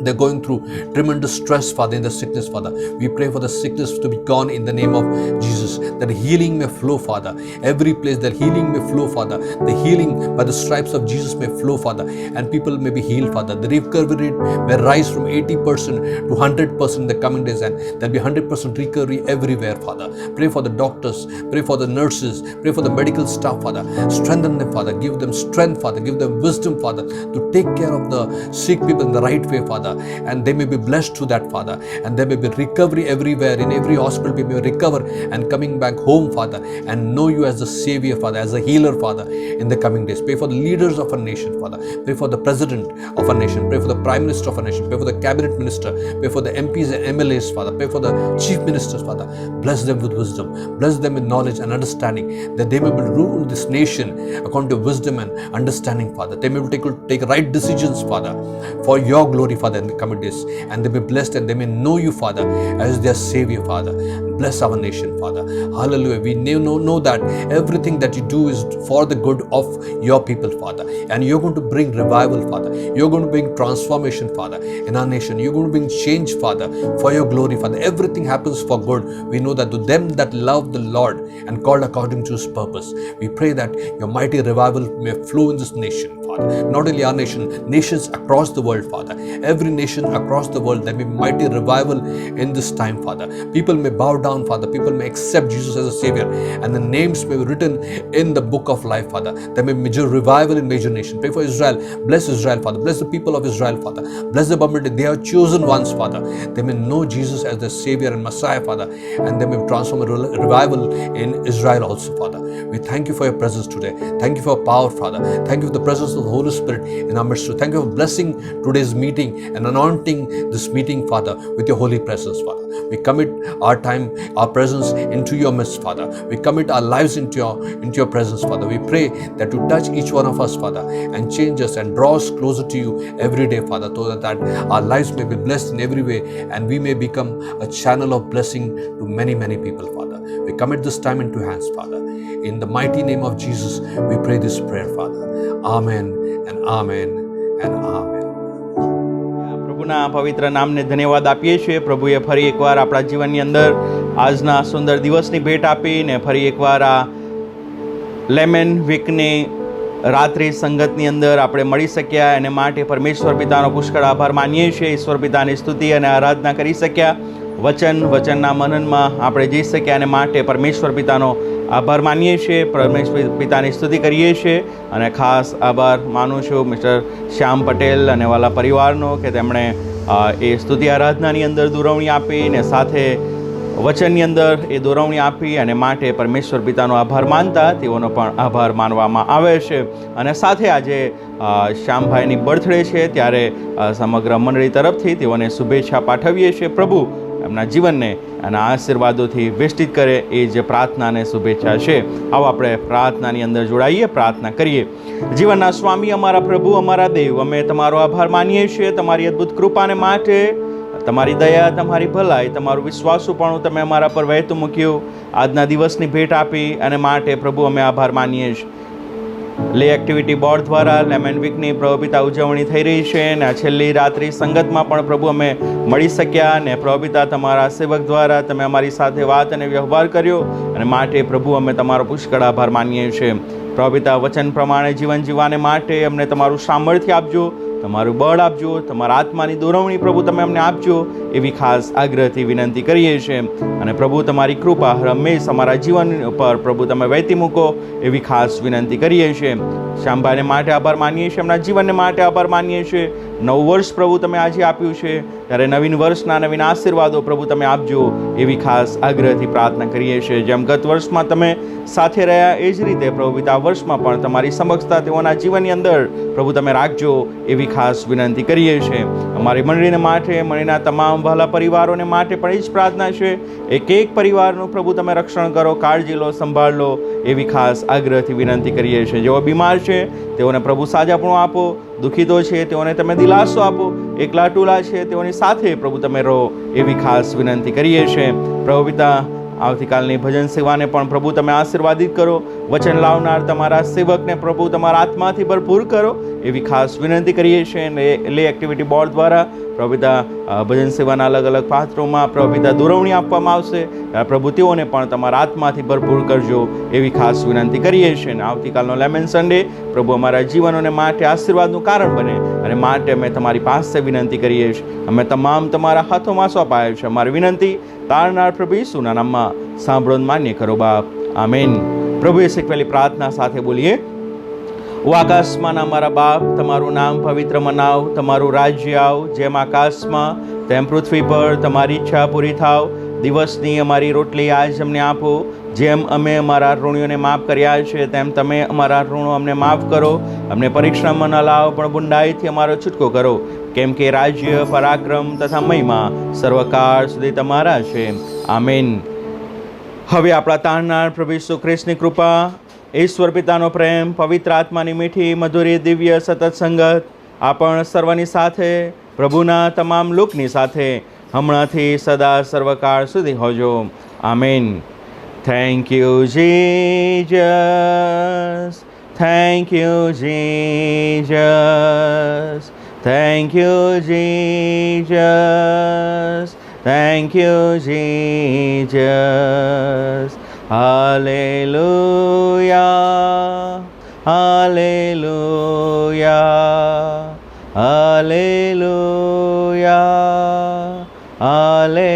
They're going through tremendous stress, Father, in the sickness, Father. We pray for the sickness to be gone in the name of Jesus, that healing may flow, Father. Every place that healing may flow, Father. The healing by the stripes of Jesus may flow, Father, and people may be healed, Father. The recovery rate may rise from 80% to 100% in the coming days, and there'll be 100% recovery everywhere, Father. Pray for the doctors, pray for the nurses, pray for the medical staff, Father. Strengthen them, Father. Give them strength, Father. Give them wisdom, Father, to take care of the sick people in the right way, Father. And they may be blessed through that, Father. And there may be recovery everywhere. In every hospital, we may recover and coming back home, Father, and know you as the Savior, Father, as a healer, Father, in the coming days. Pray for the leaders of our nation, Father. Pray for the President of our nation. Pray for the Prime Minister of our nation. Pray for the Cabinet Minister. Pray for the MPs and MLAs, Father. Pray for the Chief Ministers, Father. Bless them with wisdom. Bless them with knowledge and understanding, that they may rule this nation according to wisdom and understanding, Father. They may take right decisions, Father, for your glory, Father, in the coming days. And they may be blessed, and they may know you, Father, as their Savior, Father. Bless our nation, Father. Hallelujah. We know that everything that you do is for the good of your people, Father. And you're going to bring revival, Father. You're going to bring transformation, Father, in our nation. You're going to bring change, Father, for your glory, Father. Everything happens for good. We know that to them that love the Lord and called according to His purpose. We pray that your mighty revival may flow in this nation, Father. Not only our nation, nations across the world, Father. Every nation across the world, there may be mighty revival in this time, Father. People may bow down, Father. People may accept Jesus as a Savior, and the names may be written in the book of life, Father. There may be major revival in major nations. Pray for Israel. Bless Israel, Father. Bless the people of Israel, Father. Bless the abundantly. They are chosen ones, Father. They may know Jesus as their Savior and Messiah, Father, and they may transform a revival in Israel also, Father. We thank you for your presence today. Thank you for your power, Father. Thank you for the presence of the Holy Spirit in our midst. Thank you for blessing today's meeting and anointing this meeting, Father, with your holy presence, Father. We commit our time, our presence into your midst, Father. We commit our lives into your presence, Father. We pray that you touch each one of us, Father, and change us and draw us closer to you every day, Father, so that our lives may be blessed in every way, and we may become a channel of blessing to many, many people, Father. We commit this time into hands, Father. In the mighty name of Jesus, we pray this prayer, Father. Amen and amen and amen. પ્રભુના પવિત્ર નામને ધન્યવાદ આપીએ છીએ. પ્રભુએ ફરી એકવાર આપણા જીવનની અંદર આજના સુંદર દિવસની ભેટ આપીને ફરી એકવાર આ લેમેન વીકની રાત્રિ સંગતની અંદર આપણે મળી શક્યા એને માટે પરમેશ્વર પિતાનો પુષ્કળ આભાર માનીએ છીએ. ઈશ્વર પિતાની સ્તુતિ અને આરાધના કરી શક્યા. વચનના મનનમાં આપણે જઈ શક્યા અને માટે પરમેશ્વર પિતાનો આભાર માનીએ છીએ, પરમેશ્વર પિતાની સ્તુતિ કરીએ છીએ. અને ખાસ આભાર માનું છું મિસ્ટર શ્યામ પટેલ અને વાલા પરિવારનો કે તેમણે એ સ્તુતિ આરાધનાની અંદર દોરવણી આપી ને સાથે વચનની અંદર એ દોરવણી આપી અને માટે પરમેશ્વર પિતાનો આભાર માનતા તેઓનો પણ આભાર માનવામાં આવે છે. અને સાથે આજે શ્યામભાઈની બર્થડે છે ત્યારે સમગ્ર મંડળી તરફથી તેઓને શુભેચ્છા પાઠવીએ છીએ. પ્રભુ એમના જીવનને અને આશીર્વાદોથી વેષ્ટિત કરે એ જે પ્રાર્થના અને શુભેચ્છા છે. આવો આપણે પ્રાર્થનાની અંદર જોડાઈએ, પ્રાર્થના કરીએ. જીવનના સ્વામી, અમારા પ્રભુ, અમારા દેવ, અમે તમારો આભાર માનીએ છીએ તમારી અદ્ભુત કૃપાને માટે, તમારી દયા, તમારી ભલાઈ, તમારું વિશ્વાસુપણું તમે અમારા પર વહેતું મૂક્યું. આજના દિવસની ભેટ આપી અને માટે પ્રભુ અમે આભાર માનીએ છીએ. લે એક્ટિવિટી બોર્ડ દ્વારા લેમેન વીકની પ્રભુ પિતા ઉજવણી થઈ રહી છે અને આ છેલ્લી રાત્રિ સંગતમાં પણ પ્રભુ અમે મળી શક્યા અને પ્રભુ પિતા તમારા સેવક દ્વારા તમે અમારી સાથે વાત અને વ્યવહાર કર્યો અને માટે પ્રભુ અમે તમારો પુષ્કળ આભાર માનીએ છીએ. પ્રભુ પિતા વચન પ્રમાણે જીવન જીવવાને માટે અમને તમારું સામર્થ્ય આપજો, તમારું બળ આપજો, તમારા આત્માની દોરવણી પ્રભુ તમે અમને આપજો એવી ખાસ આગ્રહથી વિનંતી કરીએ છીએ. અને પ્રભુ તમારી કૃપા હંમેશ અમારા જીવન ઉપર પ્રભુ તમે વહેતી મૂકો એવી ખાસ વિનંતી કરીએ છીએ. શ્યામભાઈને માટે આભાર માનીએ છીએ, એમના જીવનને માટે આભાર માનીએ છીએ. નવું વર્ષ પ્રભુ તમે આજે આપ્યું છે ત્યારે નવીન વર્ષના નવીન આશીર્વાદો પ્રભુ તમે આપજો એવી ખાસ આગ્રહથી પ્રાર્થના કરીએ છીએ. જેમ ગત વર્ષમાં તમે સાથે રહ્યા એ જ રીતે પ્રભુ પિતા વર્ષમાં પણ તમારી સમક્ષતા તેઓના જીવનની અંદર પ્રભુ તમે રાખજો એવી ખાસ વિનંતી કરીએ છીએ. અમારી મંડળીને માટે, મંડળીના તમામ વહાલા પરિવારોને માટે પણ એ જ પ્રાર્થના છે. એક એક પરિવારનું પ્રભુ તમે રક્ષણ કરો, કાળજી લો, સંભાળ લો એવી ખાસ આગ્રહથી વિનંતી કરીએ છીએ. જેઓ બીમાર છે તેઓને પ્રભુ સાજાપણું આપો, દુઃખિતો છે તેઓને તમે દિલાસો આપો, એકલા ટૂલા છે તેઓની સાથે પ્રભુ તમે રહો એવી ખાસ વિનંતી કરીએ છીએ. પ્રભુ પિતા આવતીકાલની ભજન સેવાને પણ પ્રભુ તમે આશીર્વાદિત કરો, વચન લાવનાર તમારા સેવકને પ્રભુ તમારા આત્માથી ભરપૂર કરો એવી ખાસ વિનંતી કરીએ છીએ. લે એક્ટિવિટી બોર્ડ દ્વારા પ્રભુ પિતા ભજન સેવાના અલગ અલગ પાત્રોમાં પ્રભુ પિતા દોરવણી આપવામાં આવશે, પ્રભુ તેઓને પણ તમારા આત્માથી ભરપૂર કરજો એવી ખાસ વિનંતી કરીએ છીએ. અને આવતીકાલનો લેમેન સન્ડે પ્રભુ અમારા જીવનોને માટે આશીર્વાદનું કારણ બને અને માટે અમે તમારી પાસે વિનંતી કરીએ છીએ. અમે તમામ તમારા હાથોમાં સોંપાય છે. અમારી વિનંતી તારનાર પ્રભુ ઈસુના નામમાં સાંભળો માન્ય કરો બાપ, આમેન. પ્રભુએ શીખવેલી પ્રાર્થના સાથે બોલીએ. ઓ આકાશમાંના અમારા બાપ, તમારું નામ પવિત્ર મનાવ, તમારું રાજ્ય આવ, જેમ આકાશમાં તેમ પૃથ્વી પર તમારી ઈચ્છા પૂરી થાવ. દિવસની અમારી રોટલી આજ અમને આપો, જેમ અમે અમારા ઋણીઓને માફ કર્યા છે તેમ તમે અમારા ઋણો અમને માફ કરો. અમને પરીક્ષામાં ન લાવો પણ બુંડાઈથી અમારો છૂટકો કરો, કેમ કે રાજ્ય, પરાક્રમ તથા મહિમા સર્વકાળ સુધી તમારા છે, આમેન. હવે આપણા તારનાર પ્રભુ ઈસુ ખ્રિસ્તની કૃપા, ઈશ્વર પિતાનો પ્રેમ, પવિત્ર આત્માની મીઠી મધુરી દિવ્ય સતત સંગત આપણ સર્વની સાથે, પ્રભુના તમામ લોકની સાથે હમણાંથી સદા સર્વકાળ સુધી હોજો, amen. Thank you Jesus, thank you Jesus, thank you Jesus, thank you Jesus. Hallelujah, hallelujah, hallelujah, hallelujah.